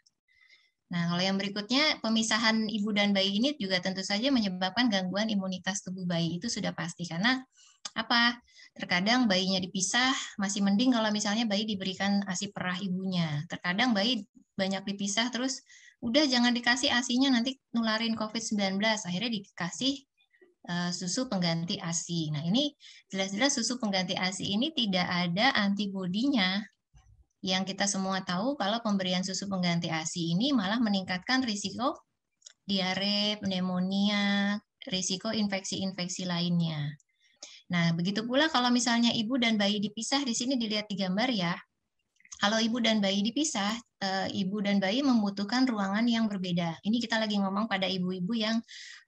Nah, kalau yang berikutnya, pemisahan ibu dan bayi ini juga tentu saja menyebabkan gangguan imunitas tubuh bayi. Itu sudah pasti, karena apa? Terkadang bayinya dipisah, masih mending kalau misalnya bayi diberikan ASI perah ibunya. Terkadang bayi banyak dipisah, terus udah jangan dikasih ASI-nya, nanti nularin COVID-19. Akhirnya dikasih susu pengganti ASI. Nah, ini jelas-jelas susu pengganti ASI ini tidak ada antibodinya. Yang kita semua tahu kalau pemberian susu pengganti ASI ini malah meningkatkan risiko diare, pneumonia, risiko infeksi-infeksi lainnya. Nah, begitu pula kalau misalnya ibu dan bayi dipisah, di sini dilihat di gambar ya. Kalau ibu dan bayi dipisah, ibu dan bayi membutuhkan ruangan yang berbeda. Ini kita lagi ngomong pada ibu-ibu yang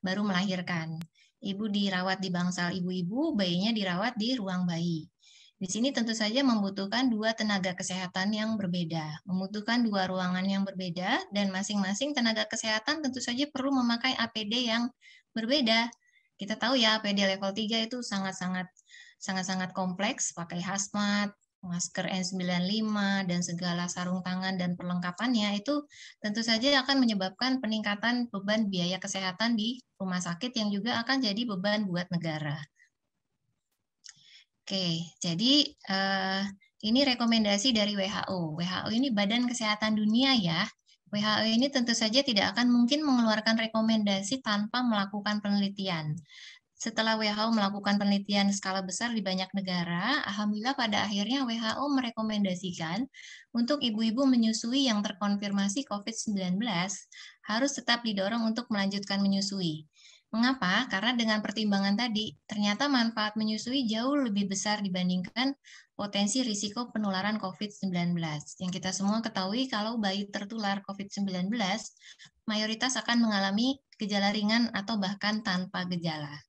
baru melahirkan. Ibu dirawat di bangsal ibu-ibu, bayinya dirawat di ruang bayi. Di sini tentu saja membutuhkan dua tenaga kesehatan yang berbeda, membutuhkan dua ruangan yang berbeda, dan masing-masing tenaga kesehatan tentu saja perlu memakai APD yang berbeda. Kita tahu ya APD level 3 itu sangat-sangat kompleks, pakai hazmat, masker N95, dan segala sarung tangan dan perlengkapannya itu tentu saja akan menyebabkan peningkatan beban biaya kesehatan di rumah sakit yang juga akan jadi beban buat negara. Oke, jadi ini rekomendasi dari WHO. WHO ini Badan Kesehatan Dunia ya. WHO ini tentu saja tidak akan mungkin mengeluarkan rekomendasi tanpa melakukan penelitian. Setelah WHO melakukan penelitian skala besar di banyak negara, alhamdulillah pada akhirnya WHO merekomendasikan untuk ibu-ibu menyusui yang terkonfirmasi COVID-19 harus tetap didorong untuk melanjutkan menyusui. Mengapa? Karena dengan pertimbangan tadi, ternyata manfaat menyusui jauh lebih besar dibandingkan potensi risiko penularan COVID-19. Yang kita semua ketahui kalau bayi tertular COVID-19, mayoritas akan mengalami gejala ringan atau bahkan tanpa gejala.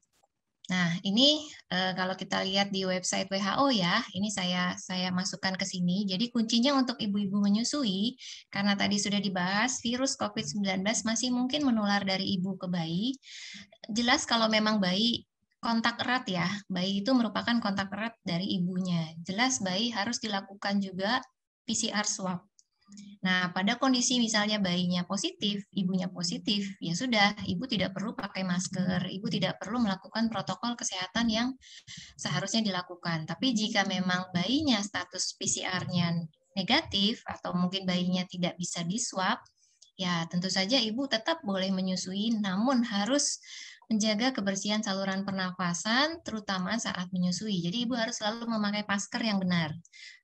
Nah, ini kalau kita lihat di website WHO ya, ini saya masukkan ke sini. Jadi kuncinya untuk ibu-ibu menyusui, karena tadi sudah dibahas, virus COVID-19 masih mungkin menular dari ibu ke bayi. Jelas kalau memang bayi kontak erat ya, bayi itu merupakan kontak erat dari ibunya. Jelas bayi harus dilakukan juga PCR swab. Nah, pada kondisi misalnya bayinya positif, ibunya positif, ya sudah, ibu tidak perlu pakai masker, ibu tidak perlu melakukan protokol kesehatan yang seharusnya dilakukan. Tapi jika memang bayinya status PCR-nya negatif atau mungkin bayinya tidak bisa diswab, ya tentu saja ibu tetap boleh menyusui, namun harus menjaga kebersihan saluran pernafasan, terutama saat menyusui. Jadi ibu harus selalu memakai masker yang benar.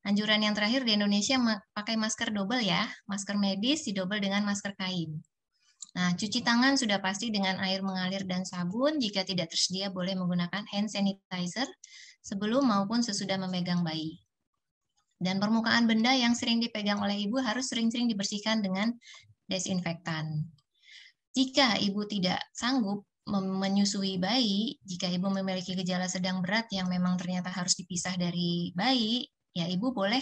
Anjuran yang terakhir di Indonesia pakai masker double ya, masker medis didouble dengan masker kain. Nah, cuci tangan sudah pasti dengan air mengalir dan sabun. Jika tidak tersedia, boleh menggunakan hand sanitizer sebelum maupun sesudah memegang bayi. Dan permukaan benda yang sering dipegang oleh ibu harus sering-sering dibersihkan dengan desinfektan. Jika ibu tidak sanggup menyusui bayi, jika ibu memiliki gejala sedang berat yang memang ternyata harus dipisah dari bayi, ya ibu boleh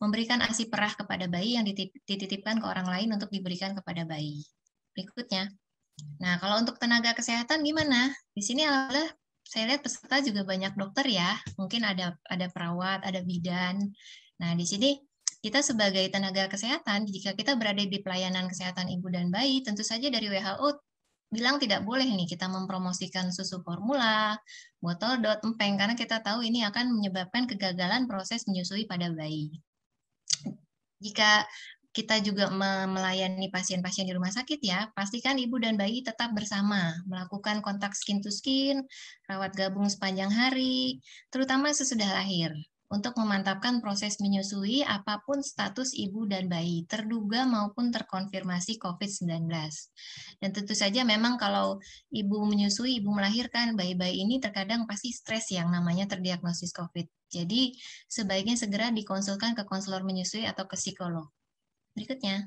memberikan ASI perah kepada bayi yang dititipkan ke orang lain untuk diberikan kepada bayi. Berikutnya. Nah, kalau untuk tenaga kesehatan gimana? Di sini adalah saya lihat peserta juga banyak dokter ya. Mungkin ada perawat, ada bidan. Nah, di sini kita sebagai tenaga kesehatan, jika kita berada di pelayanan kesehatan ibu dan bayi, tentu saja dari WHO bilang tidak boleh nih kita mempromosikan susu formula, botol dot, empeng, karena kita tahu ini akan menyebabkan kegagalan proses menyusui pada bayi. Jika kita juga melayani pasien-pasien di rumah sakit ya, pastikan ibu dan bayi tetap bersama, melakukan kontak skin to skin, rawat gabung sepanjang hari, terutama sesudah lahir, untuk memantapkan proses menyusui apapun status ibu dan bayi, terduga maupun terkonfirmasi COVID-19. Dan tentu saja memang kalau ibu menyusui, ibu melahirkan, bayi-bayi ini terkadang pasti stres yang namanya terdiagnosis COVID. Jadi sebaiknya segera dikonsulkan ke konselor menyusui atau ke psikolog. Berikutnya.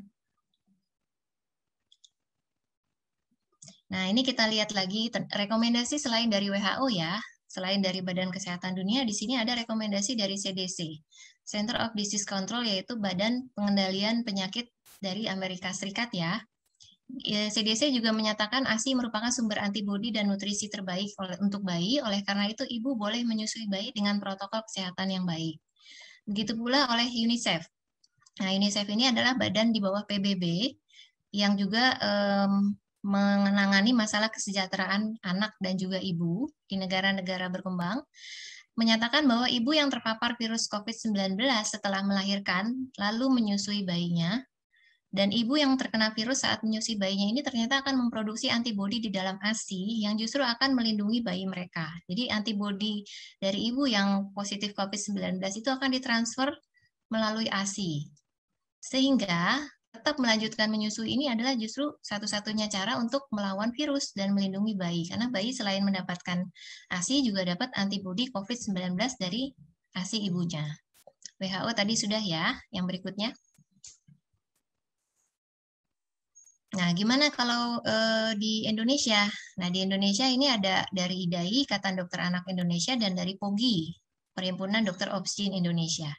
Nah, ini kita lihat lagi rekomendasi selain dari WHO ya. Selain dari Badan Kesehatan Dunia, di sini ada rekomendasi dari CDC, Center of Disease Control, yaitu Badan Pengendalian Penyakit dari Amerika Serikat ya. CDC juga menyatakan ASI merupakan sumber antibodi dan nutrisi terbaik untuk bayi, oleh karena itu ibu boleh menyusui bayi dengan protokol kesehatan yang baik. Begitu pula oleh UNICEF. Nah, UNICEF ini adalah badan di bawah PBB yang juga menangani masalah kesejahteraan anak dan juga ibu di negara-negara berkembang, menyatakan bahwa ibu yang terpapar virus COVID-19 setelah melahirkan lalu menyusui bayinya, dan ibu yang terkena virus saat menyusui bayinya ini ternyata akan memproduksi antibodi di dalam ASI yang justru akan melindungi bayi mereka. Jadi antibodi dari ibu yang positif COVID-19 itu akan ditransfer melalui ASI. Sehingga tetap melanjutkan menyusui ini adalah justru satu-satunya cara untuk melawan virus dan melindungi bayi. Karena bayi selain mendapatkan ASI juga dapat antibodi COVID-19 dari ASI ibunya. WHO tadi sudah ya, yang berikutnya. Nah, gimana kalau di Indonesia? Nah, di Indonesia ini ada dari IDAI, Ikatan Dokter Anak Indonesia, dan dari POGI, Perhimpunan Dokter Obstetrik Indonesia.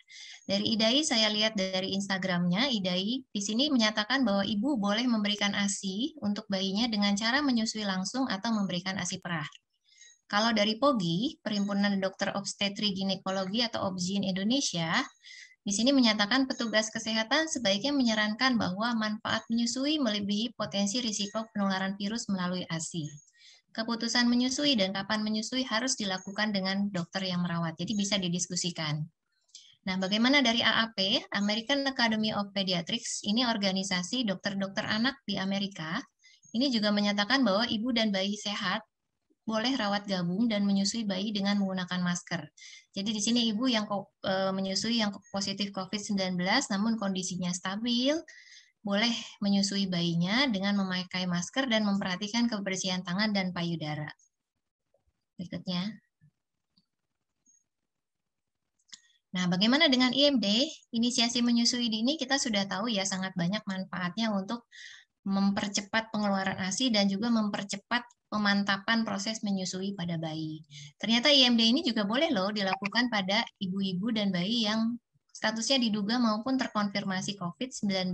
Dari IDAI, saya lihat dari Instagramnya, IDAI di sini menyatakan bahwa ibu boleh memberikan ASI untuk bayinya dengan cara menyusui langsung atau memberikan ASI perah. Kalau dari POGI, Perhimpunan Dokter Obstetrik Ginekologi atau OBGYN Indonesia, di sini menyatakan petugas kesehatan sebaiknya menyarankan bahwa manfaat menyusui melebihi potensi risiko penularan virus melalui ASI. Keputusan menyusui dan kapan menyusui harus dilakukan dengan dokter yang merawat, jadi bisa didiskusikan. Nah, bagaimana dari AAP, American Academy of Pediatrics, ini organisasi dokter-dokter anak di Amerika, ini juga menyatakan bahwa ibu dan bayi sehat boleh rawat gabung dan menyusui bayi dengan menggunakan masker. Jadi di sini ibu yang menyusui yang positif COVID-19 namun kondisinya stabil, boleh menyusui bayinya dengan memakai masker dan memperhatikan kebersihan tangan dan payudara. Berikutnya. Nah, bagaimana dengan IMD? Inisiasi menyusui dini kita sudah tahu ya sangat banyak manfaatnya untuk mempercepat pengeluaran ASI dan juga mempercepat pemantapan proses menyusui pada bayi. Ternyata IMD ini juga boleh loh dilakukan pada ibu-ibu dan bayi yang statusnya diduga maupun terkonfirmasi COVID-19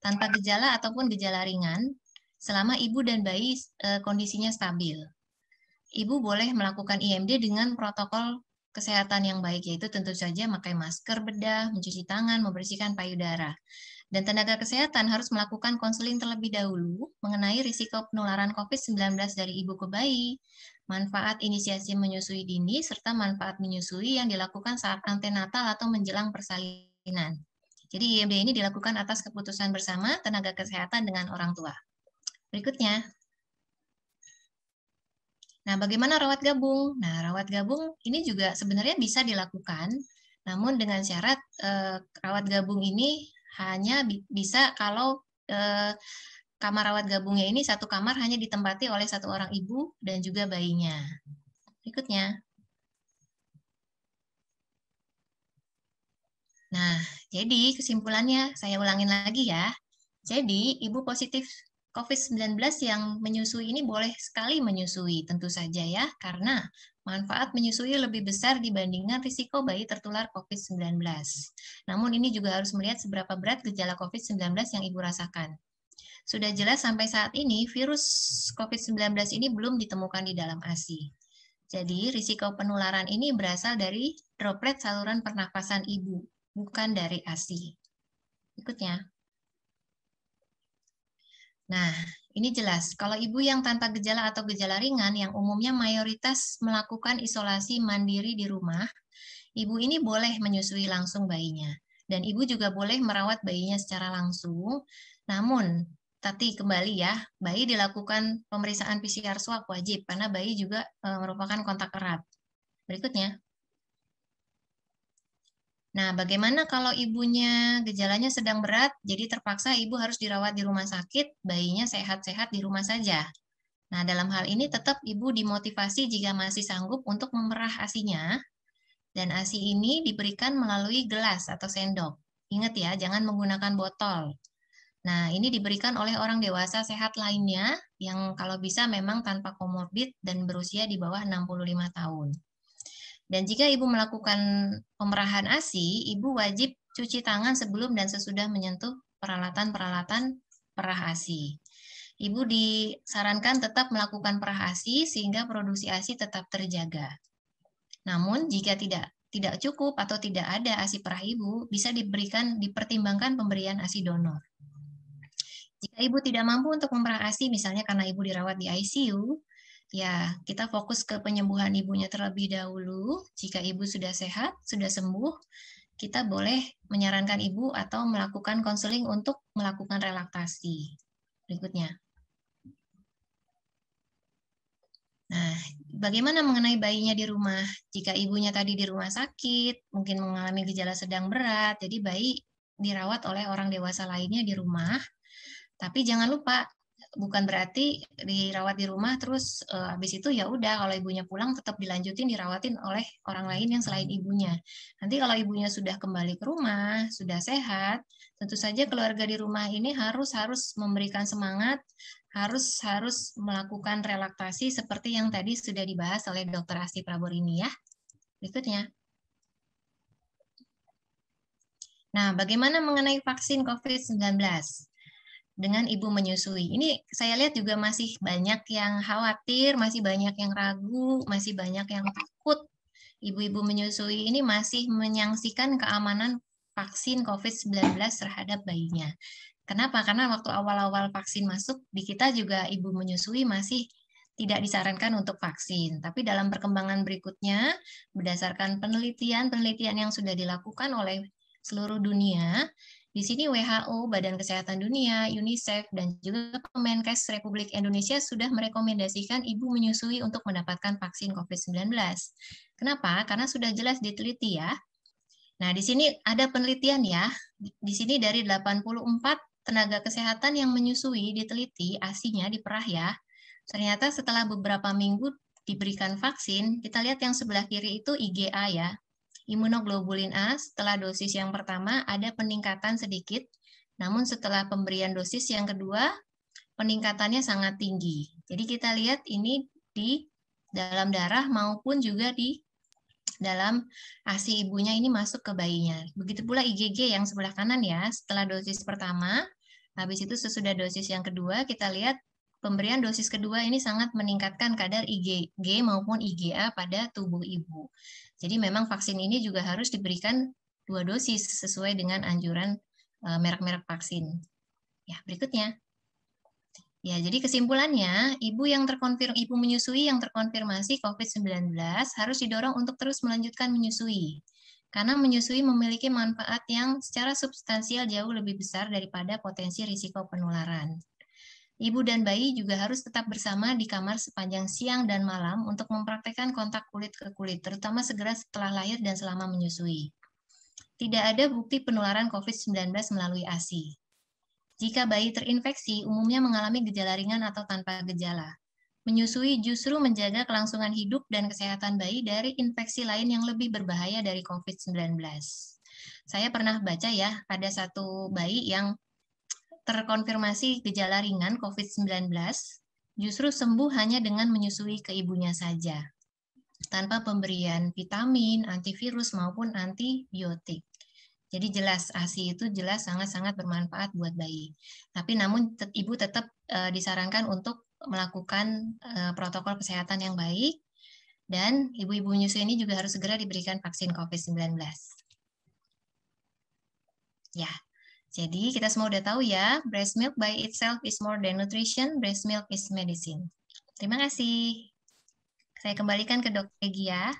tanpa gejala ataupun gejala ringan selama ibu dan bayi kondisinya stabil. ibu boleh melakukan IMD dengan protokol kesehatan yang baik, yaitu tentu saja memakai masker bedah, mencuci tangan, membersihkan payudara. Dan tenaga kesehatan harus melakukan konseling terlebih dahulu mengenai risiko penularan COVID-19 dari ibu ke bayi, manfaat inisiasi menyusui dini, serta manfaat menyusui yang dilakukan saat antenatal atau menjelang persalinan. Jadi IMD ini dilakukan atas keputusan bersama tenaga kesehatan dengan orang tua. Berikutnya. Nah, bagaimana rawat gabung? Nah, rawat gabung ini juga sebenarnya bisa dilakukan, namun dengan syarat rawat gabung ini hanya bisa kalau kamar rawat gabungnya ini satu kamar hanya ditempati oleh satu orang ibu dan juga bayinya. Berikutnya. Nah, jadi kesimpulannya saya ulangin lagi ya. Jadi, ibu positif COVID-19 yang menyusui ini boleh sekali menyusui, tentu saja ya, karena manfaat menyusui lebih besar dibandingkan risiko bayi tertular COVID-19. Namun ini juga harus melihat seberapa berat gejala COVID-19 yang ibu rasakan. Sudah jelas sampai saat ini virus COVID-19 ini belum ditemukan di dalam ASI. Jadi risiko penularan ini berasal dari droplet saluran pernapasan ibu, bukan dari ASI. Berikutnya. Nah, ini jelas. Kalau ibu yang tanpa gejala atau gejala ringan yang umumnya mayoritas melakukan isolasi mandiri di rumah, ibu ini boleh menyusui langsung bayinya. Dan ibu juga boleh merawat bayinya secara langsung. Namun, tapi kembali ya, bayi dilakukan pemeriksaan PCR swab wajib karena bayi juga merupakan kontak erat. Berikutnya. Nah, bagaimana kalau ibunya gejalanya sedang berat, jadi terpaksa ibu harus dirawat di rumah sakit, bayinya sehat-sehat di rumah saja. Nah, dalam hal ini tetap ibu dimotivasi jika masih sanggup untuk memerah ASI-nya, dan ASI ini diberikan melalui gelas atau sendok. Ingat ya, jangan menggunakan botol. Nah, ini diberikan oleh orang dewasa sehat lainnya, yang kalau bisa memang tanpa komorbid dan berusia di bawah 65 tahun. Dan jika ibu melakukan pemerahan ASI, ibu wajib cuci tangan sebelum dan sesudah menyentuh peralatan-peralatan perah ASI. Ibu disarankan tetap melakukan perah ASI sehingga produksi ASI tetap terjaga. Namun jika tidak cukup atau tidak ada ASI perah ibu, bisa dipertimbangkan pemberian ASI donor. Jika ibu tidak mampu untuk memerah ASI, misalnya karena ibu dirawat di ICU, ya, kita fokus ke penyembuhan ibunya terlebih dahulu. Jika ibu sudah sehat, sudah sembuh, kita boleh menyarankan ibu atau melakukan konseling untuk melakukan relaksasi. Berikutnya. Nah, bagaimana mengenai bayinya di rumah? Jika ibunya tadi di rumah sakit, mungkin mengalami gejala sedang berat, jadi bayi dirawat oleh orang dewasa lainnya di rumah. Tapi jangan lupa, bukan berarti dirawat di rumah terus habis itu ya udah kalau ibunya pulang tetap dilanjutin dirawatin oleh orang lain yang selain ibunya. Nanti kalau ibunya sudah kembali ke rumah, sudah sehat, tentu saja keluarga di rumah ini harus memberikan semangat, harus melakukan relaksasi seperti yang tadi sudah dibahas oleh Dr. Asti Praborini ya. Berikutnya. Nah, bagaimana mengenai vaksin COVID-19? Dengan ibu menyusui. Ini saya lihat juga masih banyak yang khawatir, masih banyak yang ragu, masih banyak yang takut. Ibu-ibu menyusui ini masih menyaksikan keamanan vaksin COVID-19 terhadap bayinya. Kenapa? Karena waktu awal-awal vaksin masuk, di kita juga ibu menyusui masih tidak disarankan untuk vaksin. Tapi dalam perkembangan berikutnya, berdasarkan penelitian yang sudah dilakukan oleh seluruh dunia, di sini WHO, Badan Kesehatan Dunia, UNICEF, dan juga Kemenkes Republik Indonesia sudah merekomendasikan ibu menyusui untuk mendapatkan vaksin COVID-19. Kenapa? Karena sudah jelas diteliti ya. Nah, di sini ada penelitian ya. Di sini dari 84 tenaga kesehatan yang menyusui diteliti, ASI-nya diperah ya. Ternyata setelah beberapa minggu diberikan vaksin, kita lihat yang sebelah kiri itu IgA ya. Imunoglobulin A setelah dosis yang pertama ada peningkatan sedikit, namun setelah pemberian dosis yang kedua peningkatannya sangat tinggi. Jadi kita lihat ini di dalam darah maupun juga di dalam ASI ibunya ini masuk ke bayinya. Begitu pula IgG yang sebelah kanan ya, setelah dosis pertama, habis itu sesudah dosis yang kedua kita lihat pemberian dosis kedua ini sangat meningkatkan kadar IgG maupun IgA pada tubuh ibu. Jadi memang vaksin ini juga harus diberikan 2 dosis sesuai dengan anjuran merek-merek vaksin. Ya, berikutnya. Ya, jadi kesimpulannya, ibu menyusui yang terkonfirmasi COVID-19 harus didorong untuk terus melanjutkan menyusui. Karena menyusui memiliki manfaat yang secara substansial jauh lebih besar daripada potensi risiko penularan. Ibu dan bayi juga harus tetap bersama di kamar sepanjang siang dan malam untuk mempraktekkan kontak kulit ke kulit, terutama segera setelah lahir dan selama menyusui. Tidak ada bukti penularan COVID-19 melalui ASI. Jika bayi terinfeksi, umumnya mengalami gejala ringan atau tanpa gejala. Menyusui justru menjaga kelangsungan hidup dan kesehatan bayi dari infeksi lain yang lebih berbahaya dari COVID-19. Saya pernah baca ya, ada satu bayi yang terkonfirmasi gejala ringan COVID-19, justru sembuh hanya dengan menyusui ke ibunya saja, tanpa pemberian vitamin, antivirus, maupun antibiotik. Jadi jelas ASI itu jelas sangat-sangat bermanfaat buat bayi. Tapi namun ibu tetap disarankan untuk melakukan protokol kesehatan yang baik, dan ibu-ibu menyusui ini juga harus segera diberikan vaksin COVID-19. Ya. Jadi kita semua udah tahu ya, breast milk by itself is more than nutrition, breast milk is medicine. Terima kasih. Saya kembalikan ke Dr. Gia.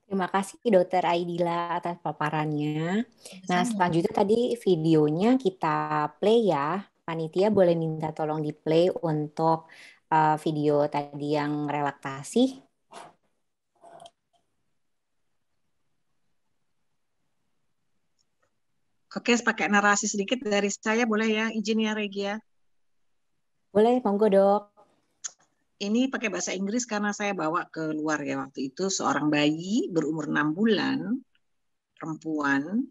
Terima kasih Dokter Aidila atas paparannya. Nah, selanjutnya tadi videonya kita play ya. Panitia boleh minta tolong di play untuk video tadi yang relaksasi. Oke, pakai narasi sedikit dari saya boleh ya, izin ya Regia. Boleh, monggo dok. Ini pakai bahasa Inggris karena saya bawa ke luar ya waktu itu, seorang bayi berumur 6 bulan, perempuan,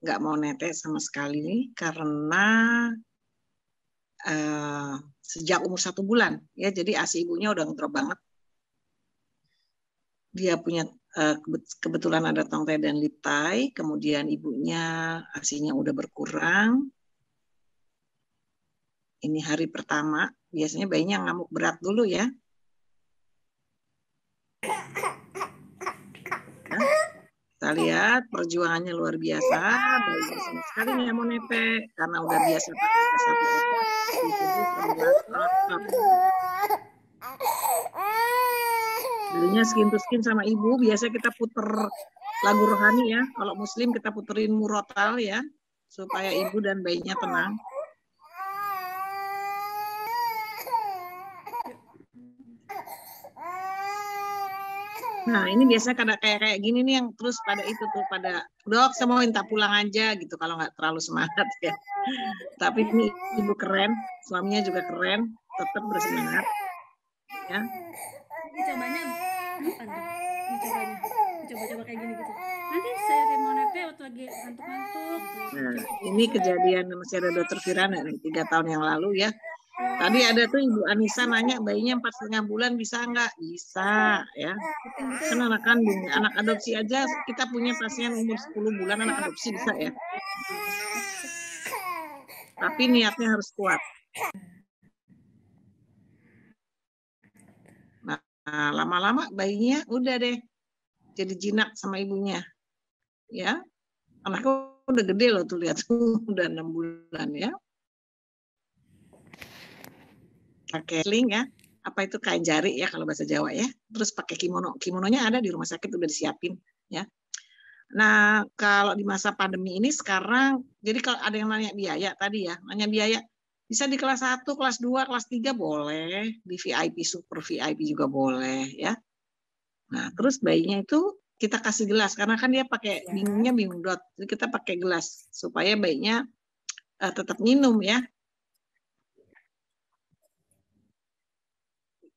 nggak mau netes sama sekali karena sejak umur 1 bulan ya, jadi ASI ibunya udah ngedrop banget. Dia punya kebetulan ada tongtai dan litai, kemudian ibunya ASI-nya udah berkurang. Ini hari pertama, biasanya bayinya ngamuk berat dulu ya. Kita lihat perjuangannya luar biasa, bayinya sama sekali nggak mau nepe karena udah biasa pakai satu otot, bayinya skin to skin sama ibu. Biasa kita puter lagu rohani ya, kalau muslim kita puterin murotal ya, supaya ibu dan bayinya tenang. Nah, ini biasanya kayak gini nih yang terus pada itu tuh, pada dok saya mau minta pulang aja gitu kalau nggak terlalu semangat ya. Tapi ini ibu keren, suaminya juga keren, tetap bersemangat. Ya. Dicobanya coba kayak gini gitu. Nanti saya mau nepe waktu lagi ngantuk-ngantuk. Nah, ini kejadian masih ada Dokter Firana nih 3 tahun yang lalu ya. Tadi ada tuh Ibu Anissa nanya bayinya 4,5 bulan bisa nggak? Bisa ya. Kan anak kandung, anak adopsi aja kita punya pasien umur 10 bulan anak adopsi bisa ya. Tapi niatnya harus kuat. Nah, lama-lama bayinya udah deh jadi jinak sama ibunya. Ya. Anaknya udah gede loh tuh, lihat tuh udah 6 bulan ya. Pakai sling ya, apa itu kain jari ya kalau bahasa Jawa ya. Terus pakai kimono, kimononya ada di rumah sakit udah disiapin ya. Nah kalau di masa pandemi ini sekarang, jadi kalau ada yang nanya biaya tadi ya, nanya biaya bisa di kelas 1, kelas 2, kelas 3 boleh, di VIP, super VIP juga boleh ya. Nah terus bayinya itu kita kasih gelas karena kan dia pakai bingungnya bingung dot, jadi kita pakai gelas supaya bayinya tetap minum ya.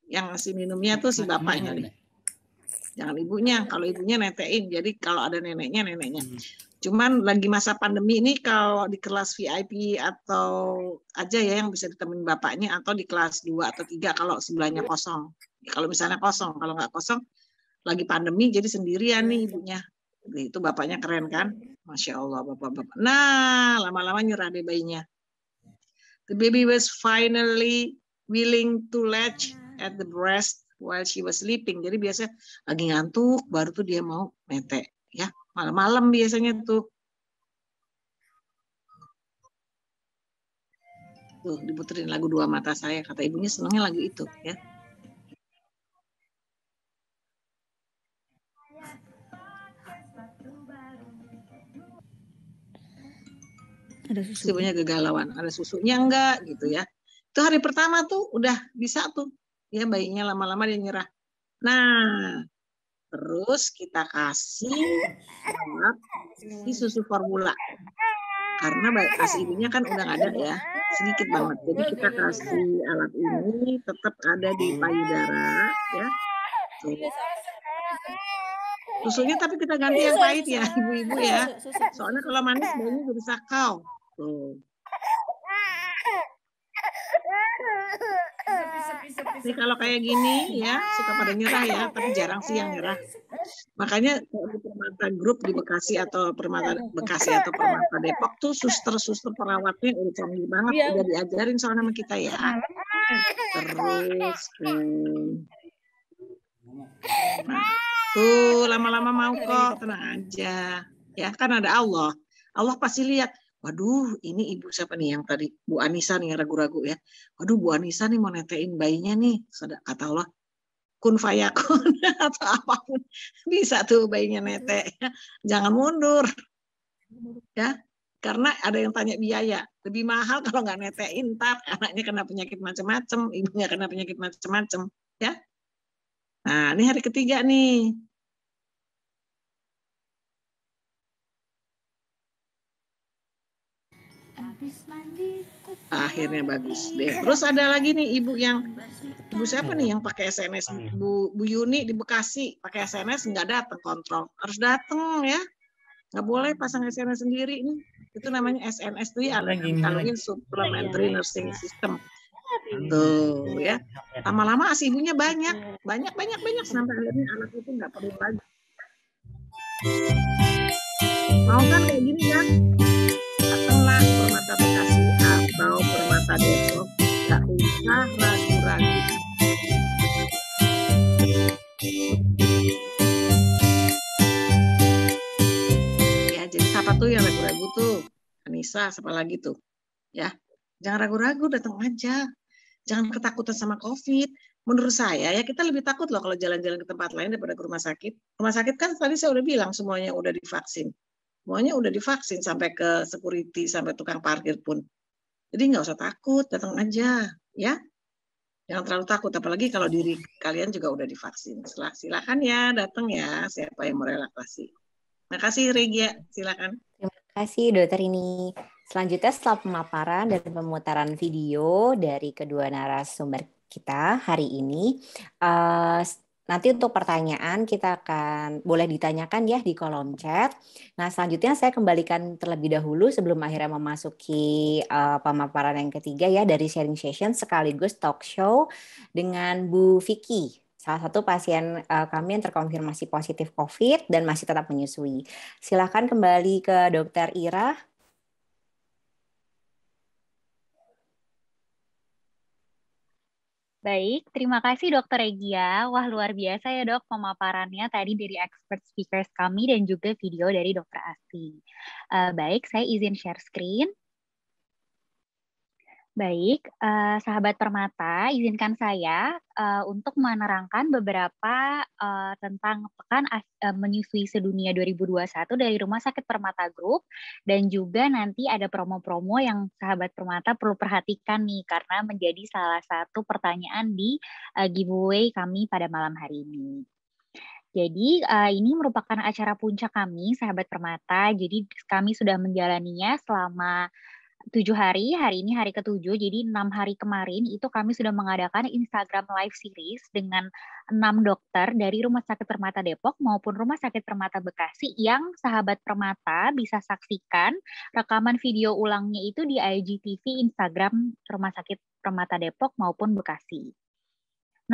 Yang ngasih minumnya tuh si bapaknya nih, jangan ibunya. Kalau ibunya netein, jadi kalau ada neneknya neneknya. Cuman lagi masa pandemi ini kalau di kelas VIP atau aja ya yang bisa ditemenin bapaknya, atau di kelas 2 atau 3 kalau sebelahnya kosong. Kalau misalnya kosong, kalau nggak kosong lagi pandemi jadi sendirian nih ibunya. Itu bapaknya keren kan, Masya Allah bapak-bapak. Nah lama-lama nyerah deh bayinya. The baby was finally willing to latch at the breast while she was sleeping. Jadi biasa lagi ngantuk, baru tuh dia mau netek. Ya, malam-malam biasanya tuh. Tuh, diputerin lagu Dua Mata Saya. Kata ibunya senangnya lagu itu. Ya. Ada susu. Ibunya kegalauan. Ada susunya enggak gitu ya. Itu hari pertama tuh udah bisa tuh. Ya, bayinya lama-lama dia nyerah. Nah, terus kita kasih susu formula. Karena ASI ibunya kan udah nggak ada ya, sedikit banget. Jadi kita kasih alat ini tetap ada di payudara, ya. Tuh. Susunya tapi kita ganti yang pahit ya, ibu-ibu ya. Soalnya kalau manis bayinya jadi sakau. Tuh. Ini kalau kayak gini ya suka pada nyerah ya, tapi jarang sih yang nyerah. Makanya di Permata Group di Bekasi atau Permata Depok tuh suster-suster perawatnya udah canggih banget, udah diajarin soalnya sama kita ya. Terus tuh lama-lama mau kok, tenang aja. Ya kan ada Allah. Allah pasti lihat. Waduh, ini ibu siapa nih yang tadi? Bu Anissa nih yang ragu-ragu ya. Waduh, Bu Anissa nih mau netein bayinya nih. Kata Allah, kun fayakun atau apapun. Bisa tuh bayinya netek. Jangan mundur. Ya, karena ada yang tanya biaya. Lebih mahal kalau nggak netein, ntar anaknya kena penyakit macam-macam, ibunya kena penyakit macam-macam. Ya. Nah, ini hari ketiga nih. Akhirnya bagus deh. Terus ada lagi nih ibu siapa nih yang pakai SNS? Bu Yuni di Bekasi pakai SNS nggak datang kontrol, harus datang ya. Nggak boleh pasang SNS sendiri nih. Itu namanya SNS tuh ya, kalungin supplementary nursing system. Tuh ya. Lama-lama ASI ibunya banyak sampai akhirnya anak itu nggak perlu lagi. Mau kan kayak gini kan? Datanglah Permata Bekasi atau Permata Depok, nggak usah ragu-ragu. Ya, jadi siapa tuh yang ragu-ragu tuh? Anissa, siapa lagi tuh? Ya, jangan ragu-ragu, datang aja. Jangan ketakutan sama COVID. Menurut saya ya kita lebih takut loh kalau jalan-jalan ke tempat lain daripada ke rumah sakit. Rumah sakit kan tadi saya udah bilang semuanya udah divaksin. Semuanya udah divaksin sampai ke security, sampai tukang parkir pun. Jadi nggak usah takut, datang aja, ya. Jangan terlalu takut, apalagi kalau diri kalian juga udah divaksin. Silakan ya, datang ya, siapa yang mau relaksasi. Makasih Regia, silakan. Terima kasih Dokter ini. Selanjutnya setelah pemaparan dan pemutaran video dari kedua narasumber kita hari ini, nanti untuk pertanyaan kita akan boleh ditanyakan ya di kolom chat. Nah, selanjutnya saya kembalikan terlebih dahulu sebelum akhirnya memasuki pemaparan yang ketiga ya dari sharing session sekaligus talk show dengan Bu Vicky, salah satu pasien kami yang terkonfirmasi positif COVID dan masih tetap menyusui. Silakan kembali ke Dokter Ira. Baik, terima kasih Dokter Regia. Wah, luar biasa ya Dok pemaparannya tadi dari expert speakers kami dan juga video dari Dokter Asti. Baik, saya izin share screen. Baik, sahabat Permata, izinkan saya untuk menerangkan beberapa tentang Pekan Menyusui Sedunia 2021 dari Rumah Sakit Permata Group, dan juga nanti ada promo-promo yang sahabat Permata perlu perhatikan nih, karena menjadi salah satu pertanyaan di giveaway kami pada malam hari ini. Jadi ini merupakan acara puncak kami, sahabat Permata. Jadi kami sudah menjalaninya selama 7 hari, hari ini hari ke-7, jadi 6 hari kemarin itu kami sudah mengadakan Instagram Live Series dengan 6 dokter dari Rumah Sakit Permata Depok maupun Rumah Sakit Permata Bekasi yang sahabat Permata bisa saksikan rekaman video ulangnya itu di IGTV Instagram Rumah Sakit Permata Depok maupun Bekasi.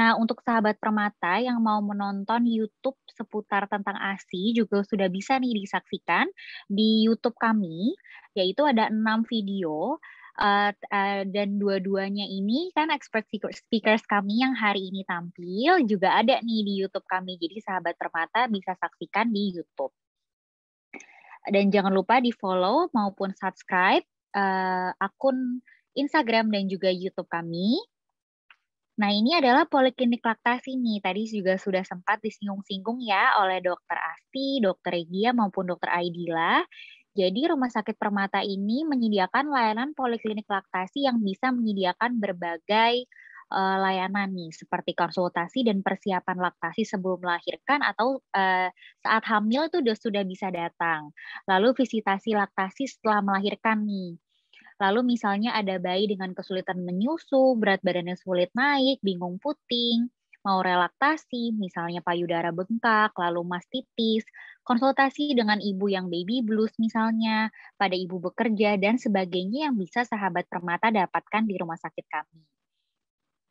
Nah, untuk sahabat Permata yang mau menonton YouTube seputar tentang ASI juga sudah bisa nih disaksikan di YouTube kami, yaitu ada 6 video, dan dua-duanya ini kan expert speakers kami yang hari ini tampil juga ada nih di YouTube kami. Jadi sahabat Permata bisa saksikan di YouTube. Dan jangan lupa di-follow maupun subscribe akun Instagram dan juga YouTube kami. Nah, ini adalah poliklinik laktasi nih. Tadi juga sudah sempat disinggung-singgung ya oleh Dokter Asti, Dokter Regia maupun Dokter Aidila. Jadi Rumah Sakit Permata ini menyediakan layanan poliklinik laktasi yang bisa menyediakan berbagai layanan nih, seperti konsultasi dan persiapan laktasi sebelum melahirkan atau saat hamil itu sudah bisa datang. Lalu visitasi laktasi setelah melahirkan nih. Lalu misalnya ada bayi dengan kesulitan menyusu, berat badannya sulit naik, bingung puting, mau relaktasi, misalnya payudara bengkak, lalu mastitis, konsultasi dengan ibu yang baby blues misalnya, pada ibu bekerja, dan sebagainya yang bisa sahabat Permata dapatkan di rumah sakit kami.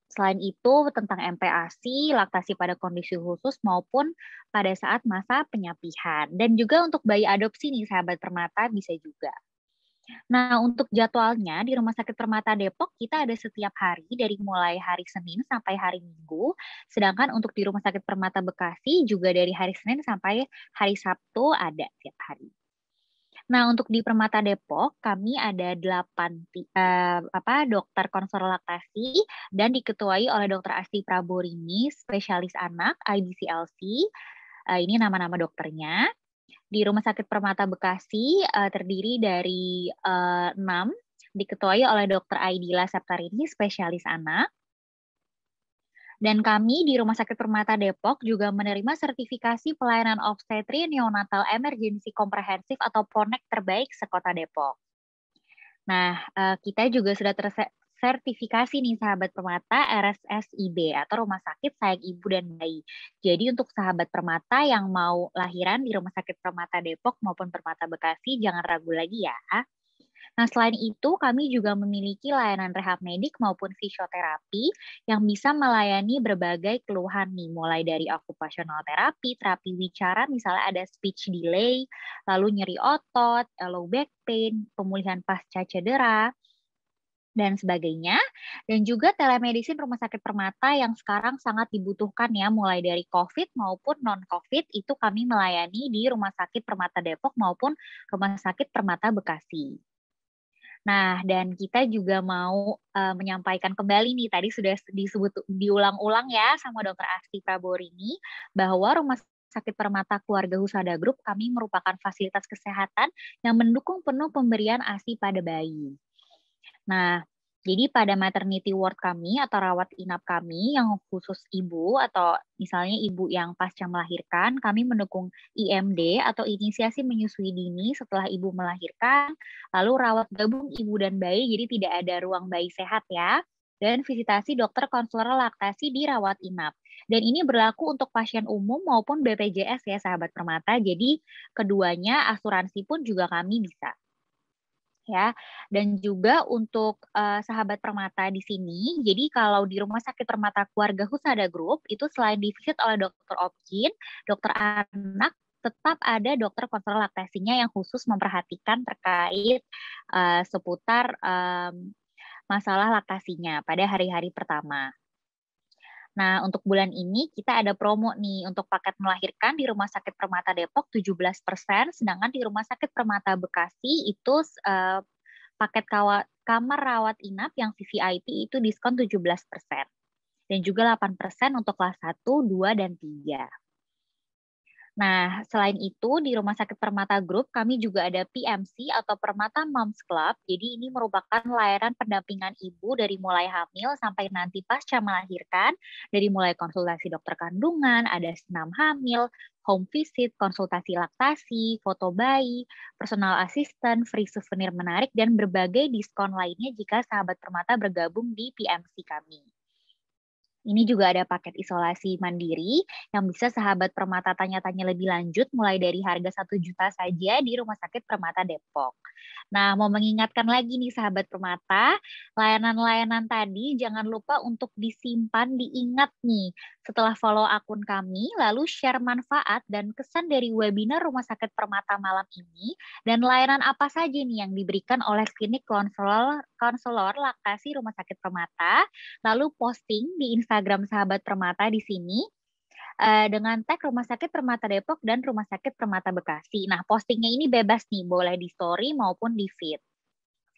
Selain itu, tentang MPASI, laktasi pada kondisi khusus maupun pada saat masa penyapihan. Dan juga untuk bayi adopsi nih, sahabat Permata bisa juga. Nah, untuk jadwalnya di Rumah Sakit Permata Depok kita ada setiap hari dari mulai hari Senin sampai hari Minggu. Sedangkan untuk di Rumah Sakit Permata Bekasi juga dari hari Senin sampai hari Sabtu ada tiap hari. Nah, untuk di Permata Depok kami ada 8 dokter konselor laktasi dan diketuai oleh Dr. Asti Praborini, spesialis anak IBCLC. Ini nama-nama dokternya. Di Rumah Sakit Permata Bekasi terdiri dari 6, diketuai oleh Dr. Aidila Septarini, spesialis anak. Dan kami di Rumah Sakit Permata Depok juga menerima sertifikasi pelayanan obstetri neonatal emergency komprehensif atau PONEK terbaik sekota Depok. Nah, kita juga sudah sertifikasi nih sahabat Permata RSSIB atau Rumah Sakit Sayang Ibu dan Bayi. Jadi untuk sahabat Permata yang mau lahiran di Rumah Sakit Permata Depok maupun Permata Bekasi jangan ragu lagi ya. Nah, selain itu kami juga memiliki layanan rehab medik maupun fisioterapi yang bisa melayani berbagai keluhan nih, mulai dari okupasional terapi, terapi wicara, misalnya ada speech delay, lalu nyeri otot, low back pain, pemulihan pasca cedera, dan sebagainya. Dan juga telemedicine Rumah Sakit Permata yang sekarang sangat dibutuhkan ya, mulai dari COVID maupun non-COVID, itu kami melayani di Rumah Sakit Permata Depok maupun Rumah Sakit Permata Bekasi. Nah, dan kita juga mau menyampaikan kembali nih, tadi sudah diulang-ulang ya sama Dr. Asti Praborini, bahwa Rumah Sakit Permata Keluarga Husada Group kami merupakan fasilitas kesehatan yang mendukung penuh pemberian ASI pada bayi. Nah, jadi pada maternity ward kami atau rawat inap kami yang khusus ibu atau misalnya ibu yang pasca melahirkan, kami mendukung IMD atau inisiasi menyusui dini setelah ibu melahirkan, lalu rawat gabung ibu dan bayi, jadi tidak ada ruang bayi sehat ya, dan visitasi dokter konselor laktasi di rawat inap. Dan ini berlaku untuk pasien umum maupun BPJS ya sahabat Permata, jadi keduanya asuransi pun juga kami bisa. Ya, dan juga untuk sahabat Permata di sini, jadi kalau di Rumah Sakit Permata Keluarga Husada Group itu selain divisit oleh dokter obgyn, dokter anak, tetap ada dokter konselor laktasinya yang khusus memperhatikan terkait seputar masalah laktasinya pada hari-hari pertama. Nah, untuk bulan ini kita ada promo nih untuk paket melahirkan di Rumah Sakit Permata Depok 17%, sedangkan di Rumah Sakit Permata Bekasi itu paket kamar rawat inap yang VVIP itu diskon 17%. Dan juga 8% untuk kelas 1, 2, dan 3. Nah, selain itu di Rumah Sakit Permata Group kami juga ada PMC atau Permata Moms Club. Jadi ini merupakan layanan pendampingan ibu dari mulai hamil sampai nanti pasca melahirkan, dari mulai konsultasi dokter kandungan, ada senam hamil, home visit, konsultasi laktasi, foto bayi, personal assistant, free souvenir menarik, dan berbagai diskon lainnya jika sahabat Permata bergabung di PMC kami. Ini juga ada paket isolasi mandiri yang bisa sahabat Permata tanya-tanya lebih lanjut mulai dari harga 1 juta saja di Rumah Sakit Permata Depok. Nah, mau mengingatkan lagi nih sahabat Permata, layanan-layanan tadi jangan lupa untuk disimpan, diingat nih. Setelah follow akun kami, lalu share manfaat dan kesan dari webinar Rumah Sakit Permata malam ini, dan layanan apa saja nih yang diberikan oleh klinik konselor laktasi Rumah Sakit Permata, lalu posting di Instagram sahabat Permata di sini dengan tag Rumah Sakit Permata Depok dan Rumah Sakit Permata Bekasi. Nah, postingnya ini bebas nih, boleh di story maupun di feed.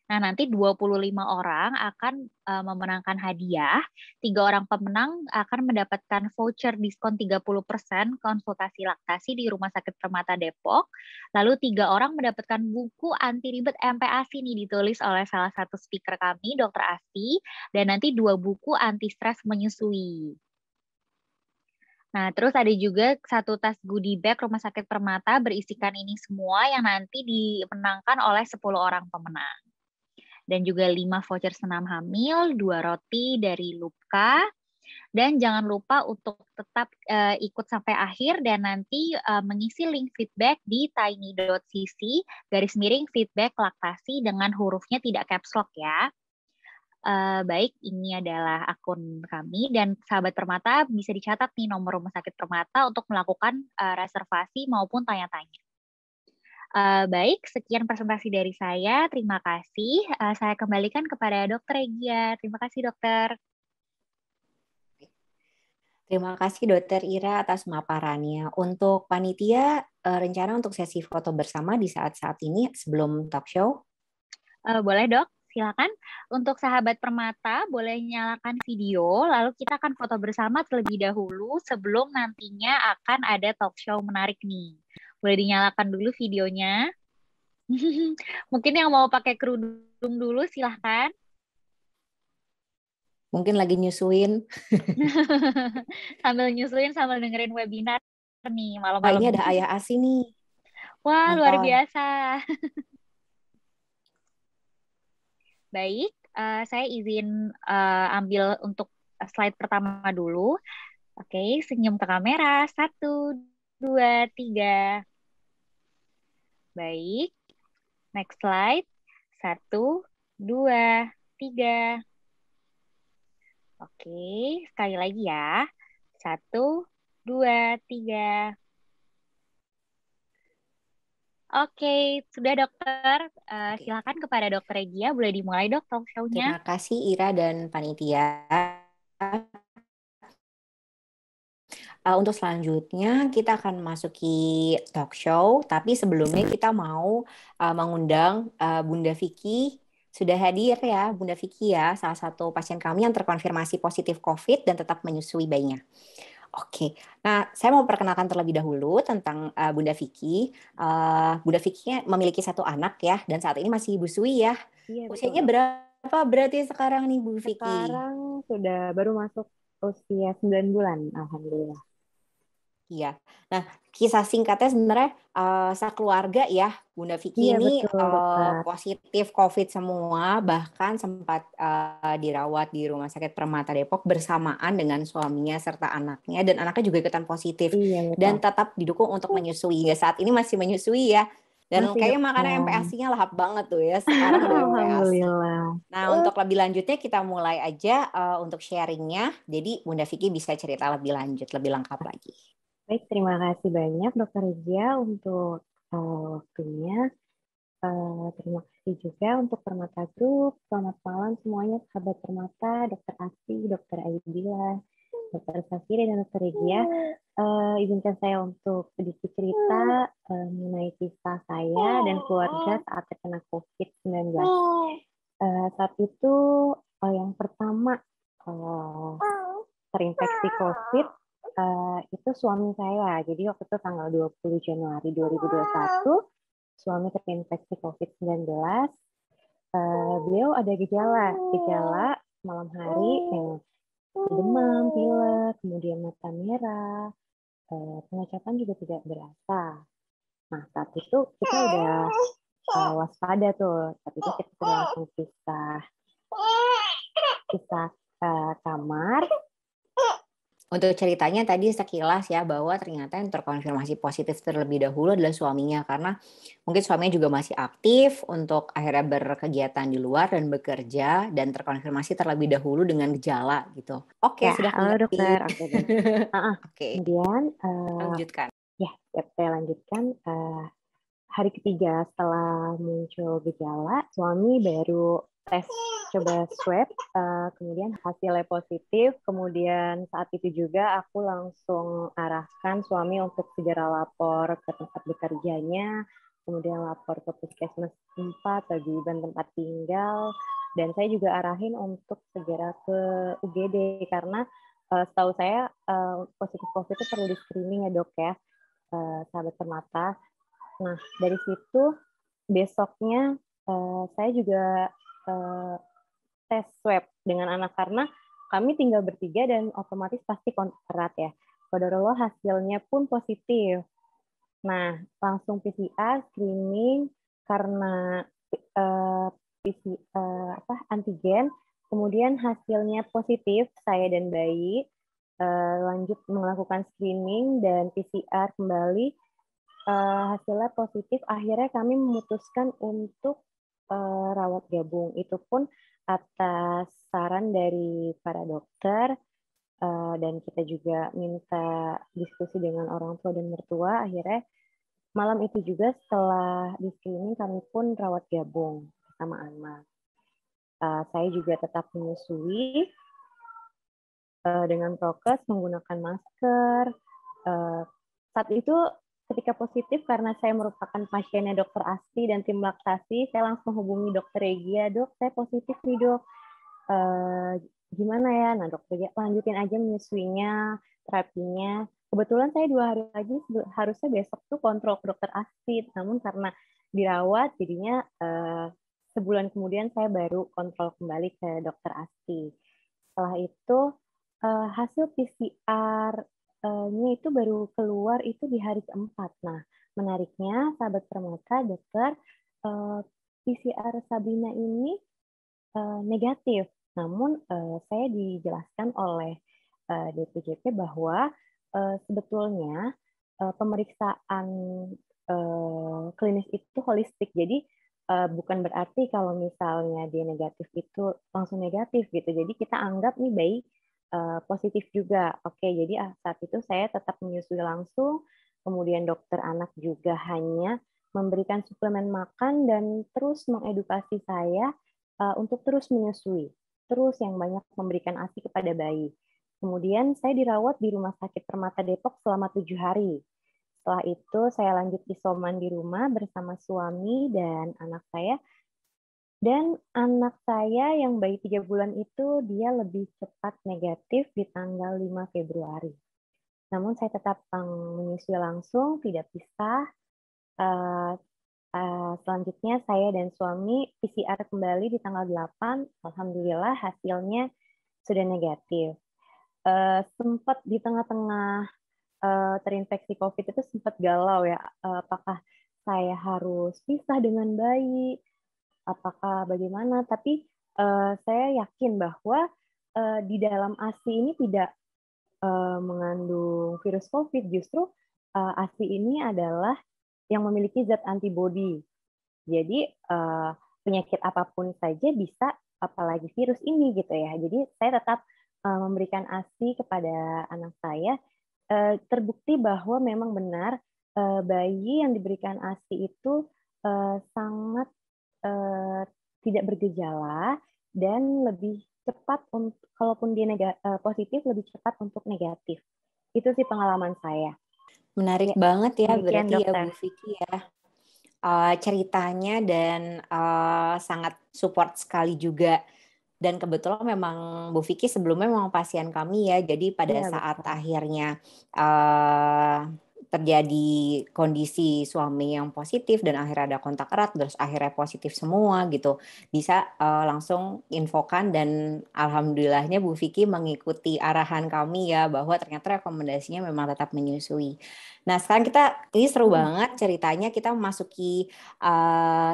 Nah, nanti 25 orang akan memenangkan hadiah. 3 orang pemenang akan mendapatkan voucher diskon 30% konsultasi laktasi di Rumah Sakit Permata Depok. Lalu 3 orang mendapatkan buku anti ribet MPASI nih, ditulis oleh salah satu speaker kami, Dr. Asti, dan nanti 2 buku anti stres menyusui. Nah, terus ada juga 1 tas goodie bag Rumah Sakit Permata berisikan ini semua yang nanti dimenangkan oleh 10 orang pemenang. Dan juga 5 voucher senam hamil, 2 roti dari Lupka. Dan jangan lupa untuk tetap ikut sampai akhir dan nanti mengisi link feedback di tiny.cc/feedback laktasi dengan hurufnya tidak caps lock ya. Baik, ini adalah akun kami dan sahabat Permata bisa dicatat nih nomor Rumah Sakit Permata untuk melakukan reservasi maupun tanya-tanya. Baik, sekian presentasi dari saya. Terima kasih. Saya kembalikan kepada Dr. Regia. Terima kasih, Dokter. Terima kasih Dokter Ira atas pemaparannya. Untuk panitia, rencana untuk sesi foto bersama di saat-saat ini sebelum talk show? Boleh, Dok. Silakan. Untuk sahabat Permata, boleh nyalakan video, lalu kita akan foto bersama terlebih dahulu sebelum nantinya akan ada talk show menarik nih. Boleh dinyalakan dulu videonya. Mungkin yang mau pakai kerudung dulu, silahkan. Mungkin lagi nyusuin. Sambil nyusuin, sambil dengerin webinar nih malam-malam. Wah, ini ada ayah ASI nih. Wah, luar biasa. Baik, saya izin ambil untuk slide pertama dulu. Oke, senyum ke kamera. 1, 2, 3. Baik, next slide. 1, 2, 3. Oke, sekali lagi ya. 1, 2, 3. Oke, sudah dokter. Silakan kepada Dokter Regia, boleh dimulai dok talk show-nya. Terima kasih Ira dan panitia. Untuk selanjutnya kita akan masuki talk show, tapi sebelumnya kita mau mengundang Bunda Vicky. Sudah hadir ya Bunda Vicky ya, salah satu pasien kami yang terkonfirmasi positif COVID dan tetap menyusui bayinya. Oke, nah saya mau perkenalkan terlebih dahulu tentang Bunda Vicky. Bunda Vicky memiliki 1 anak ya, dan saat ini masih busui ya. Iya, usianya berapa berarti sekarang nih Bu Vicky? Sekarang sudah baru masuk usia 9 bulan, alhamdulillah. Iya. Nah, kisah singkatnya sebenarnya sekeluarga ya, Bunda Vicky ini positif COVID semua, bahkan sempat dirawat di Rumah Sakit Permata Depok bersamaan dengan suaminya serta anaknya, dan anaknya juga ikutan positif. Iya, dan tetap didukung untuk menyusui. Ya, saat ini masih menyusui ya. Dan kayaknya makanan MPASI-nya lahap banget tuh ya. Sekarang udah MPASI. Alhamdulillah. Nah, untuk lebih lanjutnya kita mulai aja untuk sharingnya. Jadi Bunda Vicky bisa cerita lebih lanjut, lebih lengkap lagi. Baik, terima kasih banyak Dokter Regia untuk waktunya. Terima kasih juga untuk Permata Group. Selamat malam semuanya, sahabat Permata, Dokter Asti, Dokter Aidila, Dokter Safira, dan Dokter Regia. Izinkan saya untuk sedikit cerita mengenai kisah saya dan keluarga saat terkena COVID-19. Saat itu yang pertama terinfeksi COVID itu suami saya. Jadi waktu itu tanggal 20 Januari 2021, suami terinfeksi COVID-19. Beliau ada gejala malam hari demam, pilek, kemudian mata merah, pengecapan juga tidak berasa. Nah, saat itu kita udah waspada tuh. Saat itu kita sudah langsung pisah kamar. Untuk ceritanya tadi sekilas ya, bahwa ternyata yang terkonfirmasi positif terlebih dahulu adalah suaminya, karena mungkin suaminya juga masih aktif untuk akhirnya berkegiatan di luar dan bekerja, dan terkonfirmasi terlebih dahulu dengan gejala gitu. Oke, Ya, sudah halo mengerti. dokter. Oke deh. Oke, Kemudian lanjutkan. ya, saya lanjutkan. Hari ketiga setelah muncul gejala, suami baru tes coba swab, kemudian hasilnya positif. Kemudian saat itu juga aku langsung arahkan suami untuk segera lapor ke tempat bekerjanya, kemudian lapor ke puskesmas tempat, paguyuban tempat tinggal, dan saya juga arahin untuk segera ke UGD karena setahu saya positif COVID itu perlu di screening ya dok ya, sahabat permata. Nah, dari situ besoknya saya juga tes swab dengan anak karena kami tinggal bertiga dan otomatis pasti kontak erat ya. Qadarullah hasilnya pun positif. Nah, langsung PCR screening karena antigen, kemudian hasilnya positif saya dan bayi. Lanjut melakukan screening dan PCR kembali. Hasilnya positif, akhirnya kami memutuskan untuk rawat gabung. Itu pun atas saran dari para dokter, dan kita juga minta diskusi dengan orang tua dan mertua. Akhirnya malam itu juga setelah di screening kami pun rawat gabung bersama anak. Saya juga tetap menyusui dengan prokes, menggunakan masker. Saat itu ketika positif, karena saya merupakan pasiennya dokter Asti dan tim laktasi, saya langsung hubungi dokter Regia, dok, saya positif nih dok, gimana ya? Nah dokter Regia, lanjutin aja menyusuinya, terapinya. Kebetulan saya 2 hari lagi, harusnya besok tuh kontrol ke dokter Asti, namun karena dirawat, jadinya sebulan kemudian saya baru kontrol kembali ke dokter Asti. Setelah itu, hasil PCR nya itu baru keluar itu di hari keempat. Nah, menariknya, sahabat permata, dokter, PCR Sabrina ini negatif. Namun, saya dijelaskan oleh DPJP bahwa sebetulnya pemeriksaan klinis itu holistik. Jadi, bukan berarti kalau misalnya dia negatif itu langsung negatif gitu. Jadi, kita anggap nih bayi positif juga. Oke, jadi saat itu saya tetap menyusui langsung, kemudian dokter anak juga hanya memberikan suplemen makan dan terus mengedukasi saya untuk terus menyusui, terus yang banyak memberikan ASI kepada bayi. Kemudian saya dirawat di Rumah Sakit Permata Depok selama 7 hari. Setelah itu saya lanjut isoman di rumah bersama suami dan anak saya. Dan anak saya yang bayi 3 bulan itu dia lebih cepat negatif di tanggal 5 Februari. Namun saya tetap menyusui langsung, tidak pisah. Selanjutnya saya dan suami PCR kembali di tanggal 8. Alhamdulillah hasilnya sudah negatif. Sempat di tengah-tengah terinfeksi COVID itu sempat galau ya. Apakah saya harus pisah dengan bayi? Apakah bagaimana, tapi saya yakin bahwa di dalam ASI ini tidak mengandung virus COVID, justru ASI ini adalah yang memiliki zat antibodi. Jadi penyakit apapun saja bisa, apalagi virus ini gitu ya. Jadi saya tetap memberikan ASI kepada anak saya. Terbukti bahwa memang benar bayi yang diberikan ASI itu sangat tidak bergejala dan lebih cepat untuk, kalaupun dia positif, lebih cepat untuk negatif. Itu sih pengalaman saya. Menarik banget ya, demikian, berarti dokter. ya Bu Vicky ya. Ceritanya dan sangat support sekali juga. Dan kebetulan memang Bu Vicky sebelumnya memang pasien kami ya. Jadi pada saat akhirnya terjadi kondisi suami yang positif dan akhirnya ada kontak erat, terus akhirnya positif semua gitu, bisa langsung infokan, dan alhamdulillahnya Bu Vicky mengikuti arahan kami ya, bahwa ternyata rekomendasinya memang tetap menyusui. Nah sekarang ini seru banget ceritanya, kita memasuki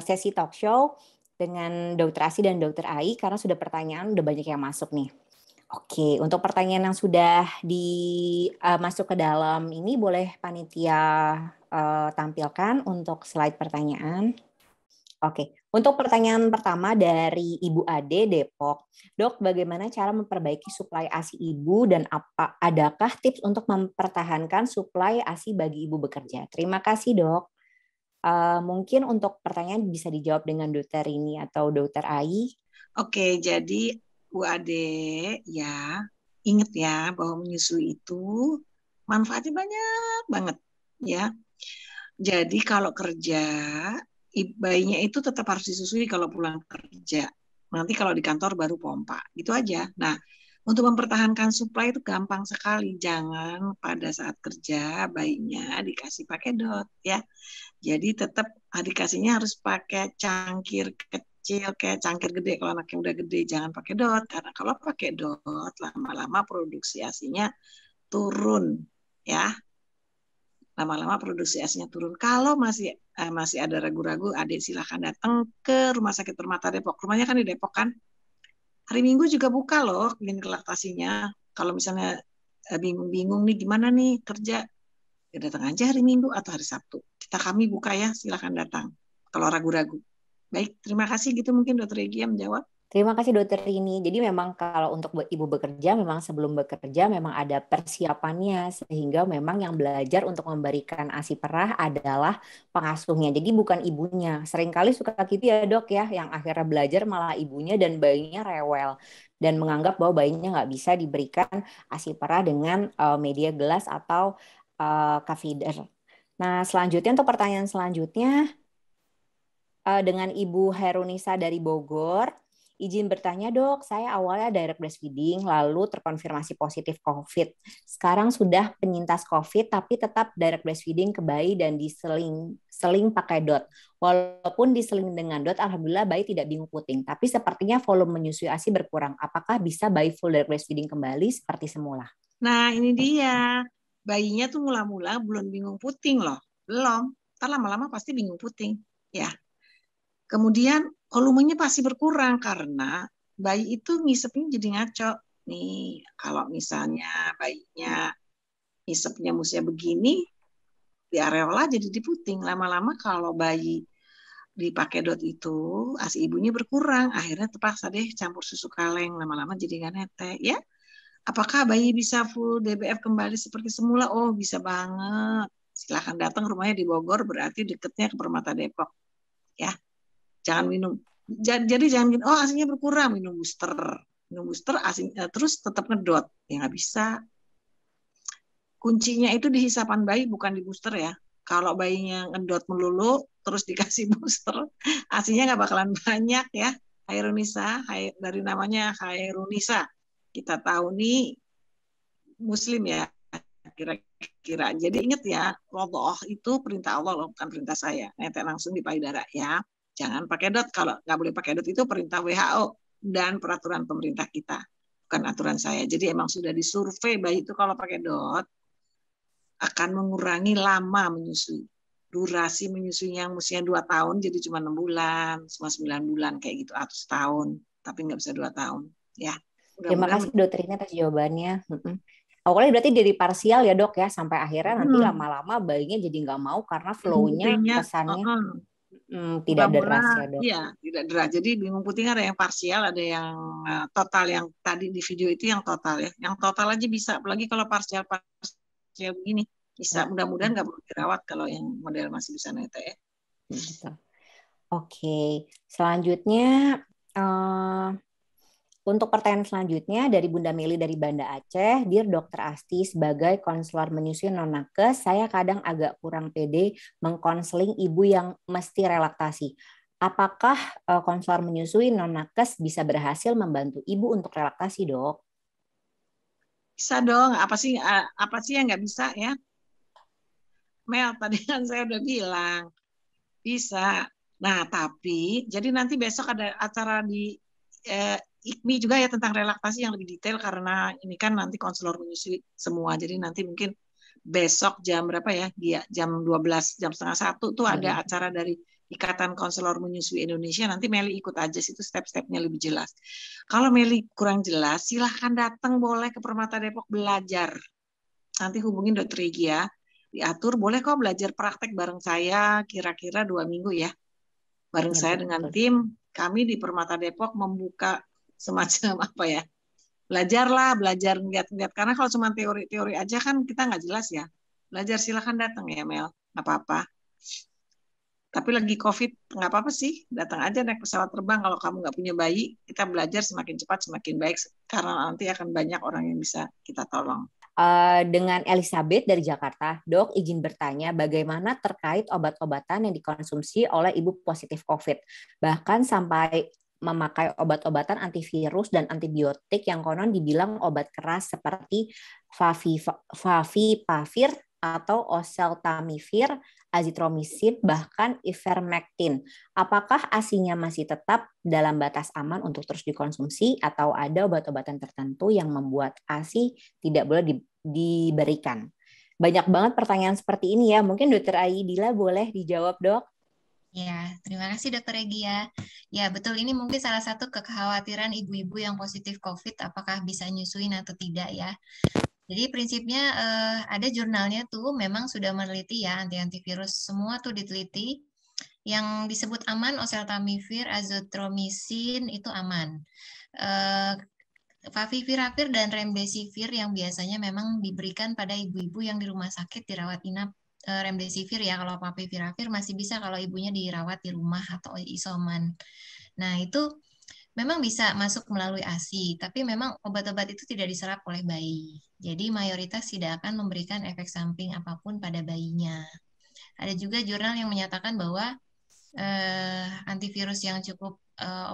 sesi talk show dengan Dr. Asi dan Dr. Ai, karena sudah pertanyaan udah banyak yang masuk nih. Oke, untuk pertanyaan yang sudah masuk ke dalam ini boleh panitia tampilkan untuk slide pertanyaan. Oke, untuk pertanyaan pertama dari Ibu Ade Depok. Dok, bagaimana cara memperbaiki suplai ASI ibu dan adakah tips untuk mempertahankan suplai ASI bagi ibu bekerja? Terima kasih, Dok. Mungkin untuk pertanyaan bisa dijawab dengan Dokter Rini atau Dokter Ai. Oke, jadi Bu Ade, ya, ingat ya bahwa menyusui itu manfaatnya banyak banget, ya. Jadi kalau kerja, bayinya itu tetap harus disusui kalau pulang kerja. Nanti kalau di kantor baru pompa, gitu aja. Nah, untuk mempertahankan suplai itu gampang sekali. Jangan pada saat kerja bayinya dikasih pakai dot, ya. Jadi tetap dikasihnya harus pakai cangkir kecil kayak cangkir gede. Kalau anaknya udah gede jangan pakai dot, karena kalau pakai dot lama-lama produksi ASINya turun, ya. Lama-lama produksi ASINya turun. Kalau masih ada ragu-ragu, adik silahkan datang ke Rumah Sakit Permata Depok. Rumahnya kan di Depok kan. Hari Minggu juga buka loh klinik laktasinya. Kalau misalnya bingung-bingung nih gimana nih kerja, ya datang aja hari Minggu atau hari Sabtu. Kami buka ya, silakan datang kalau ragu-ragu. Baik, terima kasih gitu mungkin Dokter Regia menjawab. Terima kasih Dokter Rini. Jadi memang kalau untuk ibu bekerja, memang sebelum bekerja memang ada persiapannya, sehingga memang yang belajar untuk memberikan ASI perah adalah pengasuhnya. Jadi bukan ibunya. Seringkali suka gitu ya dok ya, yang akhirnya belajar malah ibunya dan bayinya rewel dan menganggap bahwa bayinya nggak bisa diberikan ASI perah dengan media gelas atau catheter. Nah selanjutnya untuk pertanyaan selanjutnya dengan Ibu Herunisa dari Bogor. Izin bertanya dok, saya awalnya direct breastfeeding lalu terkonfirmasi positif COVID. Sekarang sudah penyintas COVID tapi tetap direct breastfeeding ke bayi dan diseling pakai dot. Walaupun diseling dengan dot, alhamdulillah bayi tidak bingung puting. Tapi sepertinya volume menyusui ASI berkurang. Apakah bisa bayi full direct breastfeeding kembali seperti semula? Nah ini dia, bayinya tuh mula-mula belum bingung puting loh. Belum, ntar lama-lama pasti bingung puting. Ya. Kemudian volumenya pasti berkurang karena bayi itu ngisepnya jadi ngaco. Nih, kalau misalnya bayinya ngisepnya musia begini, di areola jadi diputing. Lama-lama kalau bayi dipakai dot itu, ASI ibunya berkurang. Akhirnya terpaksa deh campur susu kaleng. Lama-lama jadi nggak netek. Ya, apakah bayi bisa full DBF kembali seperti semula? Oh, bisa banget. Silahkan datang, rumahnya di Bogor, berarti deketnya ke Permata Depok. Ya. Jangan minum. Jadi jangan minum, oh ASINya berkurang, minum booster ASINya terus tetap ngedot. Ya nggak bisa. Kuncinya itu di hisapan bayi bukan di booster ya. Kalau bayinya ngedot melulu terus dikasih booster, ASINya nggak bakalan banyak ya. Hairunisa, dari namanya Hairunisa. Kita tahu nih Muslim ya kira-kira. Jadi ingat ya, Allah itu perintah Allah, bukan perintah saya. Netek langsung di payudara ya. Jangan pakai dot. Kalau nggak boleh pakai dot itu perintah WHO dan peraturan pemerintah kita, bukan aturan saya. Jadi emang sudah disurvei bayi itu kalau pakai dot akan mengurangi lama menyusui. Durasi menyusuinya yang mestinya 2 tahun jadi cuma 6 bulan, cuma 9 bulan kayak gitu atau setahun, tapi nggak bisa 2 tahun. Ya. Terima kasih dokter ini atas jawabannya. Awalnya berarti dari parsial ya dok ya, sampai akhirnya nanti lama-lama bayinya jadi nggak mau karena flow-nya kesannya tidak deras ya dok. Iya, tidak deras. Jadi bingung puting ada yang parsial, ada yang total. Yang tadi di video itu yang total ya. Yang total aja bisa, apalagi kalau parsial begini. Bisa, mudah-mudahan nggak perlu dirawat kalau yang model masih bisa netek ya. Betul. Oke, selanjutnya untuk pertanyaan selanjutnya dari Bunda Meli dari Banda Aceh, Dear Dr. Asti, sebagai konselor menyusui non-nakes, saya kadang agak kurang pede mengkonseling ibu yang mesti relaktasi. Apakah konselor menyusui non-nakes bisa berhasil membantu ibu untuk relaktasi, dok? Bisa dong. Apa sih yang nggak bisa ya? Mel, tadi kan saya udah bilang bisa. Nah, tapi jadi nanti besok ada acara di IKMI juga ya tentang relaksasi yang lebih detail karena ini kan nanti konselor menyusui semua. Jadi nanti mungkin besok jam berapa ya? Jam 12, jam setengah 1 tuh ada acara dari Ikatan Konselor Menyusui Indonesia, nanti Meli ikut aja, situ step-stepnya lebih jelas. Kalau Meli kurang jelas, silahkan datang boleh ke Permata Depok belajar. Nanti hubungin Dr. Egi ya, diatur, boleh kok belajar praktek bareng saya, kira-kira 2 minggu ya. Bareng Ya, saya betul. dengan tim, kami di Permata Depok membuka semacam apa ya, belajar ngeliat-ngeliat, karena kalau cuma teori-teori aja kan kita nggak jelas ya. Belajar silahkan datang ya Mel, nggak apa-apa. Tapi lagi COVID, nggak apa-apa sih, datang aja naik pesawat terbang. Kalau kamu nggak punya bayi, kita belajar semakin cepat, semakin baik, karena nanti akan banyak orang yang bisa kita tolong. Dengan Elizabeth dari Jakarta, Dok, izin bertanya bagaimana terkait obat-obatan yang dikonsumsi oleh ibu positif COVID, bahkan sampai memakai obat-obatan antivirus dan antibiotik yang konon dibilang obat keras seperti Favipiravir atau oseltamivir, azitromisin, bahkan ivermectin. Apakah ASI-nya masih tetap dalam batas aman untuk terus dikonsumsi atau ada obat-obatan tertentu yang membuat ASI tidak boleh diberikan? Banyak banget pertanyaan seperti ini ya. Mungkin Dr. Aidila boleh dijawab, Dok? Ya, terima kasih Dr. Regia. Ya, betul, ini mungkin salah satu kekhawatiran ibu-ibu yang positif COVID, apakah bisa nyusuin atau tidak ya. Jadi prinsipnya ada jurnalnya tuh memang sudah meneliti ya, antivirus semua tuh diteliti. Yang disebut aman oseltamivir, azitromisin itu aman. Favipiravir dan remdesivir yang biasanya memang diberikan pada ibu-ibu yang di rumah sakit dirawat inap, remdesivir ya, kalau favipiravir masih bisa kalau ibunya dirawat di rumah atau isoman. Nah, itu memang bisa masuk melalui ASI, tapi memang obat-obat itu tidak diserap oleh bayi. Jadi mayoritas tidak akan memberikan efek samping apapun pada bayinya. Ada juga jurnal yang menyatakan bahwa antivirus yang cukup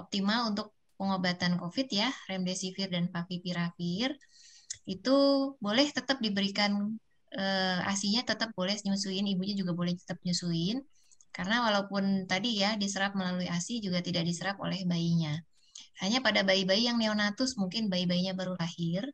optimal untuk pengobatan COVID ya, remdesivir dan favipiravir, itu boleh tetap diberikan ASI-nya, tetap boleh nyusuin, ibunya juga boleh tetap nyusuin, karena walaupun tadi ya diserap melalui ASI juga tidak diserap oleh bayinya. Hanya pada bayi-bayi yang neonatus, mungkin bayi-bayinya baru lahir,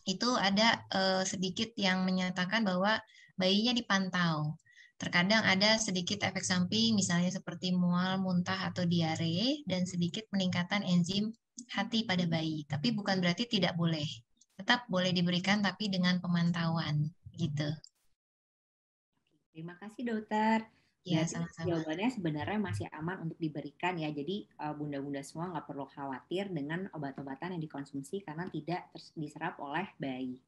itu ada sedikit yang menyatakan bahwa bayinya dipantau. Terkadang ada sedikit efek samping, misalnya seperti mual, muntah, atau diare, dan sedikit peningkatan enzim hati pada bayi. Tapi bukan berarti tidak boleh. Tetap boleh diberikan, tapi dengan pemantauan. Gitu. Terima kasih, Dokter. Ya, Berarti sama-sama. jawabannya sebenarnya masih aman untuk diberikan ya. Jadi bunda-bunda semua nggak perlu khawatir dengan obat-obatan yang dikonsumsi karena tidak diserap oleh bayi.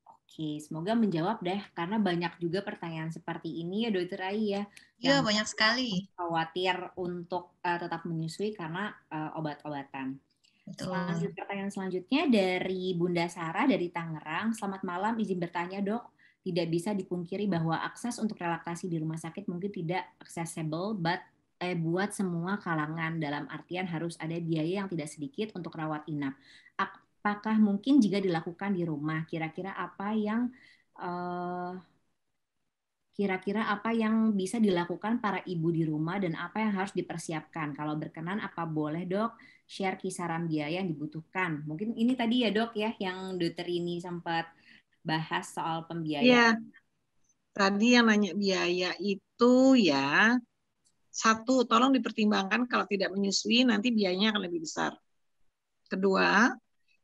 Oke, semoga menjawab deh, karena banyak juga pertanyaan seperti ini ya Dokter Ai ya. Iya, banyak sekali. Khawatir untuk tetap menyusui karena obat-obatan. Pertanyaan selanjutnya dari Bunda Sarah dari Tangerang. Selamat malam, izin bertanya Dok. Tidak bisa dipungkiri bahwa akses untuk relaksasi di rumah sakit mungkin tidak accessible, buat semua kalangan. Dalam artian harus ada biaya yang tidak sedikit untuk rawat inap. Apakah mungkin jika dilakukan di rumah? Kira-kira apa yang bisa dilakukan para ibu di rumah dan apa yang harus dipersiapkan? Kalau berkenan, apa boleh Dok share kisaran biaya yang dibutuhkan? Mungkin ini tadi ya Dok ya, yang Dokter ini sempat bahas soal pembiayaan. Iya, tadi yang nanya biaya itu ya, satu, tolong dipertimbangkan kalau tidak menyusui nanti biayanya akan lebih besar. Kedua,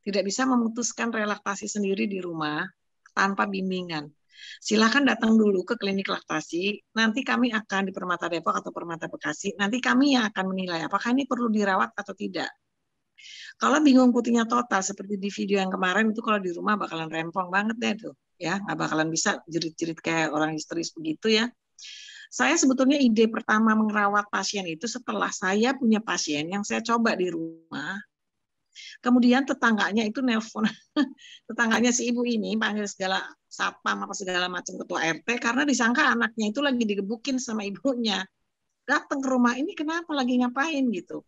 tidak bisa memutuskan relaksasi sendiri di rumah tanpa bimbingan. Silakan datang dulu ke klinik laktasi, nanti kami akan di Permata Depok atau Permata Bekasi, nanti kami yang akan menilai apakah ini perlu dirawat atau tidak. Kalau bingung putihnya total, seperti di video yang kemarin itu kalau di rumah bakalan rempong banget deh tuh, ya nggak bakalan bisa jerit-jerit kayak orang histeris begitu ya. Saya sebetulnya ide pertama merawat pasien itu setelah saya punya pasien yang saya coba di rumah. Kemudian tetangganya itu nelpon, tetangganya si ibu ini panggil segala satpam apa segala macam ketua RT karena disangka anaknya itu lagi digebukin sama ibunya. Datang ke rumah ini kenapa lagi ngapain gitu.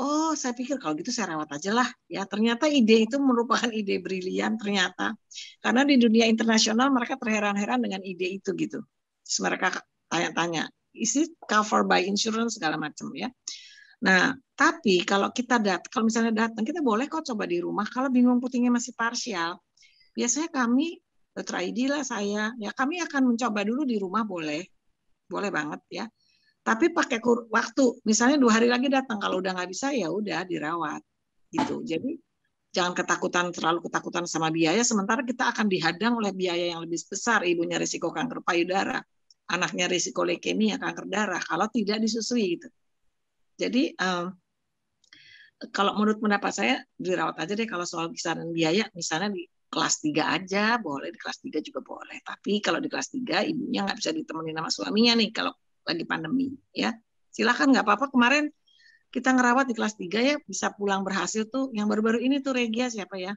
Oh, saya pikir kalau gitu saya rawat aja lah. Ya, ternyata ide itu merupakan ide brilian ternyata. Karena di dunia internasional mereka terheran-heran dengan ide itu gitu. Terus mereka tanya-tanya, is it covered by insurance segala macam ya. Nah, tapi kalau misalnya datang, kita boleh kok coba di rumah. Kalau bingung putingnya masih parsial, biasanya kami, Dr. Aidi lah saya, ya kami akan mencoba dulu di rumah boleh banget ya. Tapi pakai waktu, misalnya 2 hari lagi datang, kalau udah nggak bisa ya udah dirawat gitu. Jadi jangan terlalu ketakutan sama biaya, sementara kita akan dihadang oleh biaya yang lebih besar. Ibunya risiko kanker payudara, anaknya risiko leukemia, kanker darah, kalau tidak disusui gitu. Jadi kalau menurut pendapat saya dirawat aja deh. Kalau soal kisaran biaya, misalnya di kelas 3 aja boleh, di kelas 3 juga boleh. Tapi kalau di kelas 3 ibunya nggak bisa ditemenin sama suaminya nih kalau lagi pandemi ya. Silakan, nggak apa-apa. Kemarin kita ngerawat di kelas 3 ya, bisa pulang berhasil tuh. Yang baru-baru ini tuh Regia siapa ya?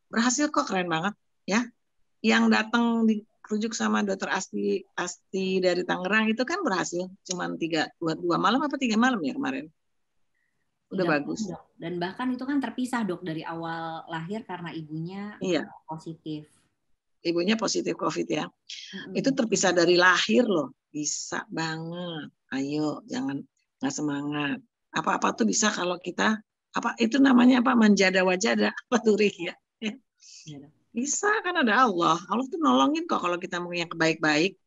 Berhasil kok, keren banget ya. Yang datang dirujuk sama dokter Asti dari Tangerang itu kan berhasil. Cuman 2 malam apa 3 malam ya kemarin. Udah bagus. Dok. Dan bahkan itu kan terpisah dok dari awal lahir karena ibunya positif. Ibunya positif COVID ya. Itu terpisah dari lahir loh. Bisa banget. Ayo, jangan nggak semangat. Apa-apa tuh bisa kalau kita itu namanya apa, manjada wajada apa tuh ya. Bisa, kan ada Allah. Allah tuh nolongin kok kalau kita mau yang baik-baik.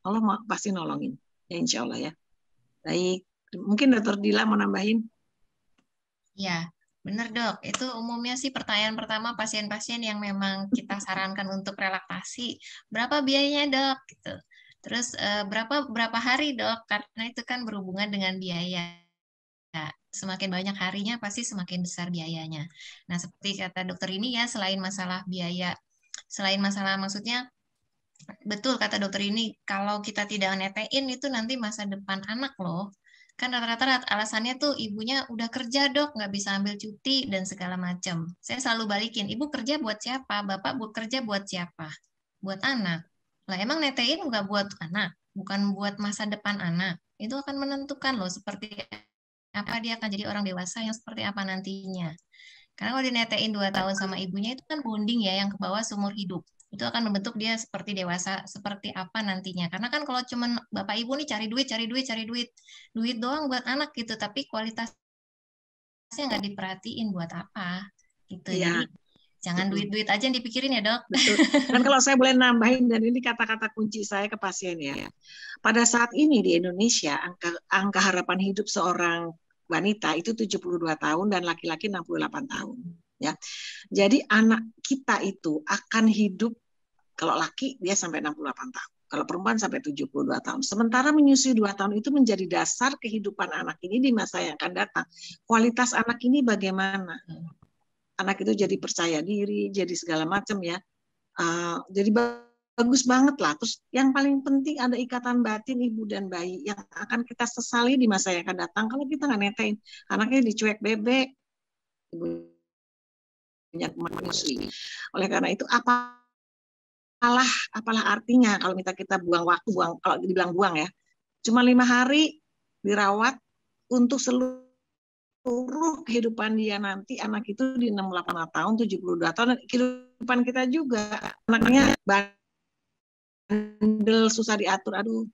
Allah pasti nolongin. Ya insya Allah ya. Baik. Mungkin Dr. Dila mau nambahin? Ya, benar dok. Itu umumnya sih pertanyaan pertama pasien-pasien yang memang kita sarankan untuk relaksasi. Berapa biayanya dok? Gitu. Terus berapa hari dok? Karena itu kan berhubungan dengan biaya. Semakin banyak harinya pasti semakin besar biayanya. Nah, seperti kata dokter ini ya, selain masalah biaya, selain masalah maksudnya, betul kata dokter ini, kalau kita tidak netein itu nanti masa depan anak loh. Kan rata-rata alasannya tuh ibunya udah kerja dok, nggak bisa ambil cuti dan segala macam. Saya selalu balikin, ibu kerja buat siapa? Bapak kerja buat siapa? Buat anak. Lah emang netein nggak buat anak, bukan buat masa depan anak. Itu akan menentukan loh seperti apa dia akan jadi orang dewasa yang seperti apa nantinya. Karena kalau dinetein 2 tahun sama ibunya itu kan bonding ya yang ke bawah seumur hidup. Itu akan membentuk dia seperti dewasa, seperti apa nantinya. Karena kan kalau cuman bapak ibu nih cari duit doang buat anak gitu, tapi kualitasnya nggak diperhatiin buat apa gitu. Ya. Jadi jangan duit-duit aja yang dipikirin ya dok. Betul. Dan kalau saya boleh nambahin, dan ini kata-kata kunci saya ke pasien ya. Pada saat ini di Indonesia angka harapan hidup seorang wanita itu 72 tahun dan laki-laki 68 tahun. Ya, jadi anak kita itu akan hidup, kalau laki dia sampai 68 tahun, kalau perempuan sampai 72 tahun. Sementara menyusui 2 tahun itu menjadi dasar kehidupan anak ini di masa yang akan datang. Kualitas anak ini bagaimana? Anak itu jadi percaya diri, jadi segala macam ya. Jadi bagus banget lah. Terus yang paling penting ada ikatan batin ibu dan bayi yang akan kita sesali di masa yang akan datang kalau kita nggak netain. Anaknya dicuek bebek, ibunya menyusui. Oleh karena itu apalah artinya kalau kita buang waktu, kalau dibilang buang ya, cuma 5 hari dirawat untuk seluruh kehidupan dia nanti. Anak itu di 68 tahun, 72 tahun, kehidupan kita juga. Anaknya bandel, susah diatur, aduh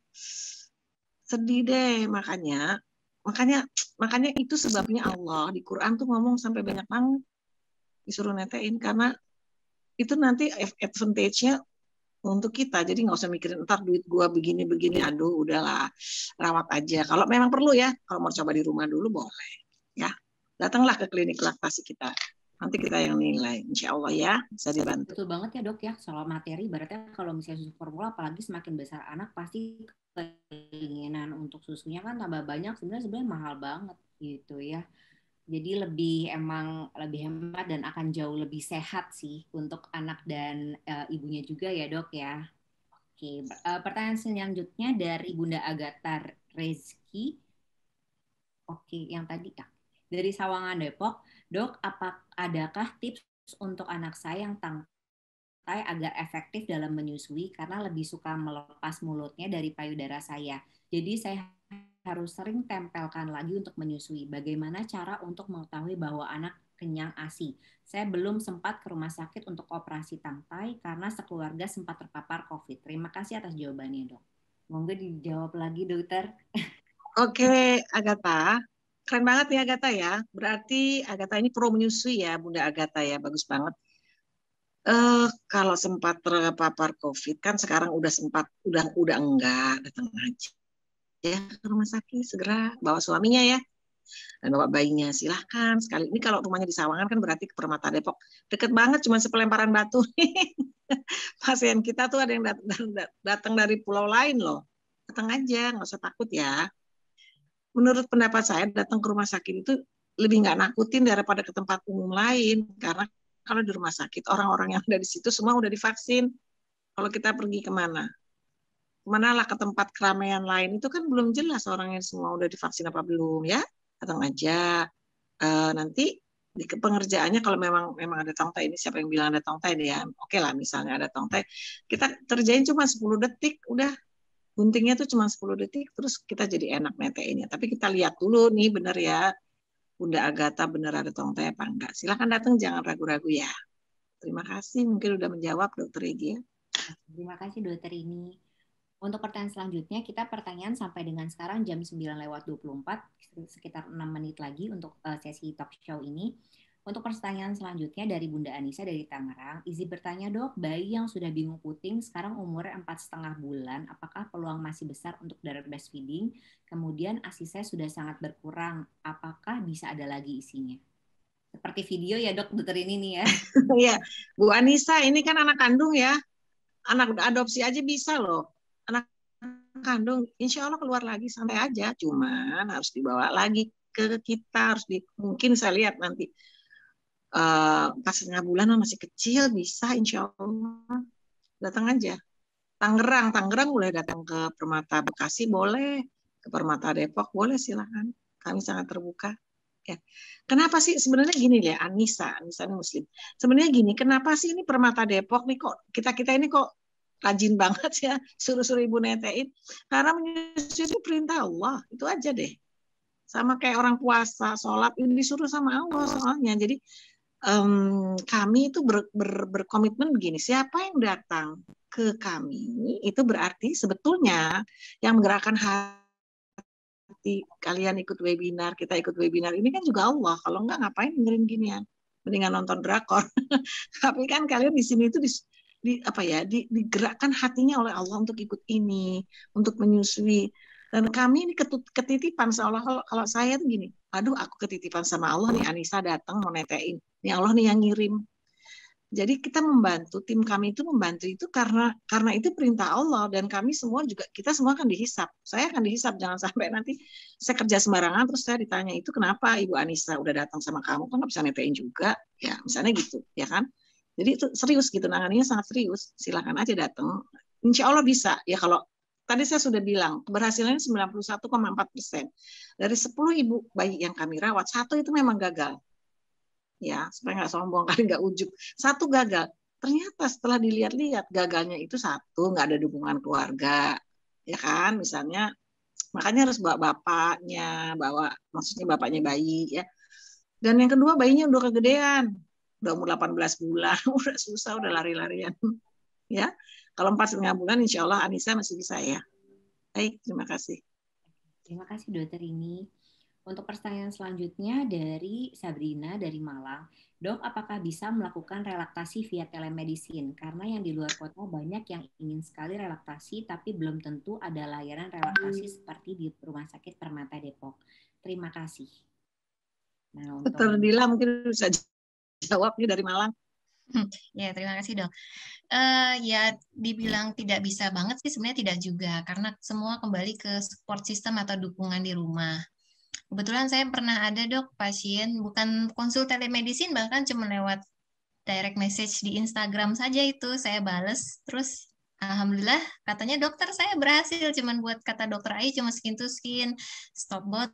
sedih deh. Makanya itu sebabnya Allah di Quran tuh ngomong sampai banyak banget disuruh netein, karena itu nanti advantage-nya untuk kita. Jadi nggak usah mikirin ntar duit gua begini, aduh udahlah rawat aja. Kalau memang perlu ya, kalau mau coba di rumah dulu boleh ya. Datanglah ke klinik laktasi kita. Nanti kita yang nilai, insya Allah ya, bisa dibantu. Betul banget ya dok ya, soal materi, berarti kalau misalnya susu formula, apalagi semakin besar anak, pasti keinginan untuk susunya kan tambah banyak, sebenarnya mahal banget gitu ya. Jadi lebih hemat dan akan jauh lebih sehat sih untuk anak dan ibunya juga ya dok ya. Oke, pertanyaan selanjutnya dari Bunda Agatha Rezki. Oke, yang tadi ya. Dari Sawangan Depok, dok, adakah tips untuk anak saya yang tangkai agar efektif dalam menyusui karena lebih suka melepas mulutnya dari payudara saya. Jadi saya harus sering tempelkan lagi untuk menyusui. Bagaimana cara untuk mengetahui bahwa anak kenyang ASI? Saya belum sempat ke rumah sakit untuk operasi tangkai karena sekeluarga sempat terpapar COVID. Terima kasih atas jawabannya, dok. Monggo dijawab lagi, dokter. Oke, Agatha. Keren banget ya Agatha ya. Berarti Agatha ini pro menyusui ya, Bunda Agatha ya. Bagus banget. Kalau sempat terpapar COVID kan sekarang udah enggak, datang aja. ya ke rumah sakit, segera bawa suaminya ya. Dan bawa bayinya silahkan sekali. Ini kalau rumahnya di Sawangan kan berarti ke Permata Depok. Deket banget, cuma sepelemparan batu. Pasien kita tuh ada yang datang dari pulau lain loh. Datang aja, nggak usah takut ya. Menurut pendapat saya, datang ke rumah sakit itu lebih nggak nakutin daripada ke tempat umum lain. Karena kalau di rumah sakit, orang-orang yang ada di situ semua udah divaksin. Kalau kita pergi kemana? Kemana lah ke tempat keramaian lain, itu kan belum jelas orangnya semua udah divaksin apa belum ya. Datang aja. Nanti di pengerjaannya kalau memang ada tongtai, ini siapa yang bilang ada tongtai dia, oke lah misalnya ada tongtai, kita kerjain cuma 10 detik, udah guntingnya tuh cuma 10 detik, terus kita jadi enak neteinnya. Tapi kita lihat dulu nih bener ya, Bunda Agatha bener ada tongtai apa enggak. Silakan datang, jangan ragu-ragu ya. Terima kasih, mungkin udah menjawab Dokter Egi ya. Terima kasih Dokter ini. Untuk pertanyaan selanjutnya, kita pertanyaan sampai dengan sekarang jam 9:24, sekitar 6 menit lagi untuk sesi talk show ini. Untuk pertanyaan selanjutnya dari Bunda Anissa dari Tangerang, izin bertanya dok, bayi yang sudah bingung puting sekarang umurnya 4,5 bulan, apakah peluang masih besar untuk direct breastfeeding? Kemudian ASI saya sudah sangat berkurang, apakah bisa ada lagi isinya? Seperti video ya dok, dokter ini nih ya. Iya, Bu Anissa ini kan anak kandung ya, anak adopsi aja bisa loh. Anak kandung, insya Allah keluar lagi, santai aja. Cuman harus dibawa lagi ke kita, mungkin saya lihat nanti 4,5 bulan masih kecil, bisa insya Allah. Datang aja. Tangerang boleh datang ke Permata Bekasi, boleh. Ke Permata Depok, boleh silahkan. Kami sangat terbuka. Ya. Kenapa sih sebenarnya gini ya, Anissa ini Muslim. Sebenarnya gini, kenapa sih ini Permata Depok nih kok kita ini kok rajin banget ya, suruh-suruh ibu netein. Karena menyusui itu perintah Allah, itu aja deh. Sama kayak orang puasa, sholat, ini disuruh sama Allah soalnya. Jadi kami itu berkomitmen begini, siapa yang datang ke kami, itu berarti sebetulnya yang menggerakkan hati kalian ikut webinar, kita ikut webinar, ini kan juga Allah. Kalau enggak ngapain dengerin ginian? Mendingan nonton drakor. Tapi kan kalian di sini itu digerakkan hatinya oleh Allah untuk ikut ini, untuk menyusui. Dan kami ini ketitipan, seolah kalau saya tuh gini, aduh aku ketitipan sama Allah nih, Anissa datang mau netein, ini Allah nih yang ngirim. Jadi kita membantu, tim kami itu membantu itu karena itu perintah Allah, dan kami kita semua akan dihisap. Saya akan dihisap, jangan sampai nanti saya kerja sembarangan terus saya ditanya, itu kenapa Ibu Anissa udah datang sama kamu kok nggak bisa netein juga, ya misalnya gitu, ya kan? Jadi itu serius gitu, nangannya sangat serius. Silakan aja datang. Insya Allah bisa. Ya kalau tadi saya sudah bilang, keberhasilannya 91,4%. Dari 10 ibu bayi yang kami rawat, 1 itu memang gagal. Ya, supaya nggak sombong, kali nggak ujub. 1 gagal. Ternyata setelah dilihat-lihat, gagalnya itu 1, nggak ada dukungan keluarga. Ya kan, misalnya, makanya harus bawa bapaknya, maksudnya bapaknya bayi. Ya. Dan yang kedua, bayinya udah kegedean. Udah umur 18 bulan, udah susah, udah lari-larian. Ya, kalau 4,5 bulan, insya Allah Anissa masih bisa ya. Baik, terima kasih. Terima kasih dokter ini. Untuk pertanyaan selanjutnya dari Sabrina dari Malang. Dok, apakah bisa melakukan relaksasi via telemedicine? Karena yang di luar kota banyak yang ingin sekali relaksasi, tapi belum tentu ada layanan relaksasi seperti di Rumah Sakit Permata Depok. Terima kasih. Nah, Dokter Dila mungkin bisa jawabnya dari Malang. Ya, terima kasih dok. Ya, dibilang tidak bisa banget sih sebenarnya tidak juga, karena semua kembali ke support system atau dukungan di rumah. Kebetulan saya pernah ada dok pasien bukan konsul telemedicine, bahkan cuma lewat direct message di Instagram saja itu saya bales, terus alhamdulillah katanya dokter saya berhasil, cuman buat kata dokter Ai cuma skin to skin, stop botol,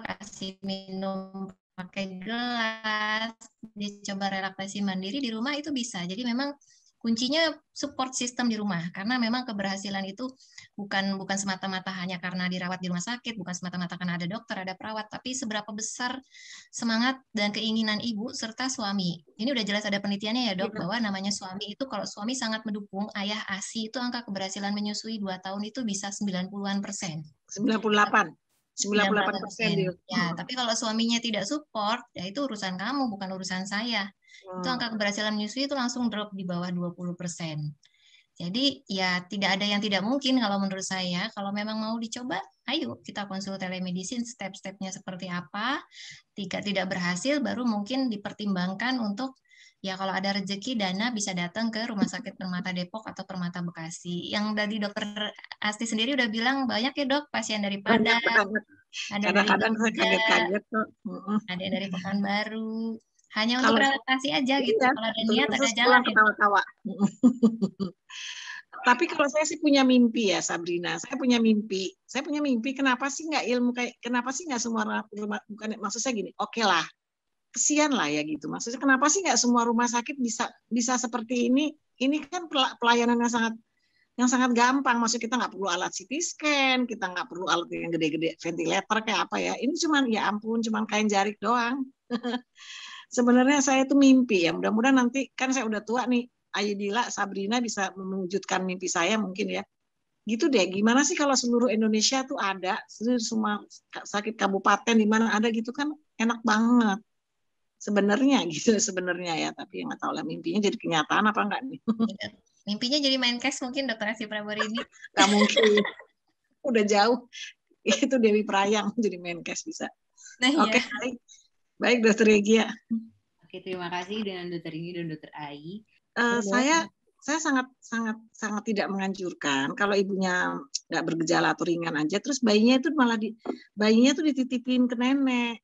kasih minum pakai gelas, dicoba relaksasi mandiri di rumah itu bisa. Jadi memang kuncinya support system di rumah, karena memang keberhasilan itu bukan semata-mata hanya karena dirawat di rumah sakit, bukan semata-mata karena ada dokter, ada perawat, tapi seberapa besar semangat dan keinginan ibu serta suami. Ini udah jelas ada penelitiannya ya dok, bahwa namanya suami itu kalau suami sangat mendukung, ayah ASI itu angka keberhasilan menyusui 2 tahun itu bisa 90%. 98%. Ya, tapi kalau suaminya tidak support, ya itu urusan kamu, bukan urusan saya. Itu angka keberhasilan menyusui itu langsung drop di bawah 20%. Jadi ya tidak ada yang tidak mungkin kalau menurut saya. Kalau memang mau dicoba, ayo kita konsul telemedicine, step-stepnya seperti apa. Jika tidak berhasil, baru mungkin dipertimbangkan untuk ya kalau ada rezeki dana bisa datang ke Rumah Sakit Permata Depok atau Permata Bekasi. Yang dari Dokter Asti sendiri udah bilang banyak ya dok pasien dari Padang, Banyak banget. ada dari Kadang-kadang saya Jogja, kaget-kaget kok. ada yang dari Pekanbaru. Hanya untuk Kalau relaksasi aja gitu. iya, Kalau ada untuk niat ada terus jalan pulang ya. ketawa-tawa. Tapi kalau saya sih punya mimpi ya Sabrina, saya punya mimpi. Saya punya mimpi kenapa sih nggak ilmu kayak, kenapa sih nggak semua rumah, bukan maksud saya gini, oke lah, kesian lah ya gitu. Maksudnya kenapa sih nggak semua rumah sakit bisa seperti ini? Ini kan pelayanan yang sangat gampang. Maksudnya kita nggak perlu alat CT scan, kita nggak perlu alat yang gede-gede, ventilator kayak apa ya. Ini cuman ya ampun, cuman kain jarik doang. Sebenarnya saya itu mimpi ya. Mudah-mudahan nanti kan saya udah tua nih. Ayu Dila, Sabrina bisa mewujudkan mimpi saya mungkin ya. Gitu deh. Gimana sih kalau seluruh Indonesia tuh ada, seluruh semua sakit kabupaten di mana ada gitu kan enak banget. Sebenarnya gitu sebenarnya ya. Tapi nggak tahu lah mimpinya jadi kenyataan apa enggak nih. Mimpinya jadi Menkes mungkin Dokter Asti Praborini. Nggak mungkin. Udah jauh. Itu Dewi Prayang jadi Menkes bisa. Nah, Oke, ya. baik Dokter Regia. Oke, terima kasih dengan Dokter ini dan Dokter Ai. Saya sangat tidak menganjurkan kalau ibunya nggak bergejala atau ringan aja, terus bayinya itu malah bayinya tuh dititipin ke nenek.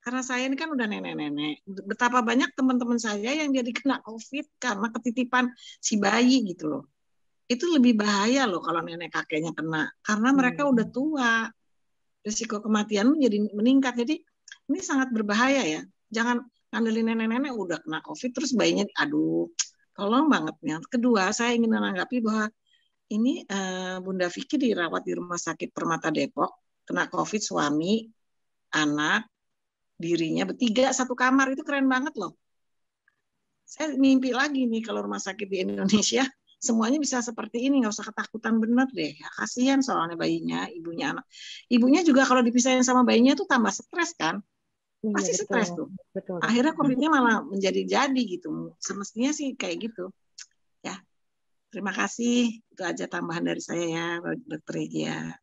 Karena saya ini kan udah nenek-nenek. Betapa banyak teman-teman saya yang jadi kena COVID karena ketitipan si bayi gitu loh. Itu lebih bahaya loh kalau nenek kakeknya kena, karena mereka udah tua. Risiko kematian menjadi meningkat. Jadi ini sangat berbahaya ya. Jangan ngandelin nenek-nenek udah kena COVID terus bayinya, aduh, tolong banget. Yang kedua, saya ingin menanggapi bahwa ini Bunda Vicky dirawat di Rumah Sakit Permata Depok, kena COVID suami, anak, dirinya bertiga satu kamar, itu keren banget loh. Saya mimpi lagi nih kalau rumah sakit di Indonesia semuanya bisa seperti ini, nggak usah ketakutan bener deh. Ya, kasihan soalnya bayinya, ibunya, anak. Ibunya juga kalau dipisahin sama bayinya tuh tambah stres kan. Pasti stres tuh. Betul. Akhirnya COVID-nya malah menjadi-jadi gitu. Semestinya sih kayak gitu. Ya, terima kasih. Itu aja tambahan dari saya ya, Dokter Regia.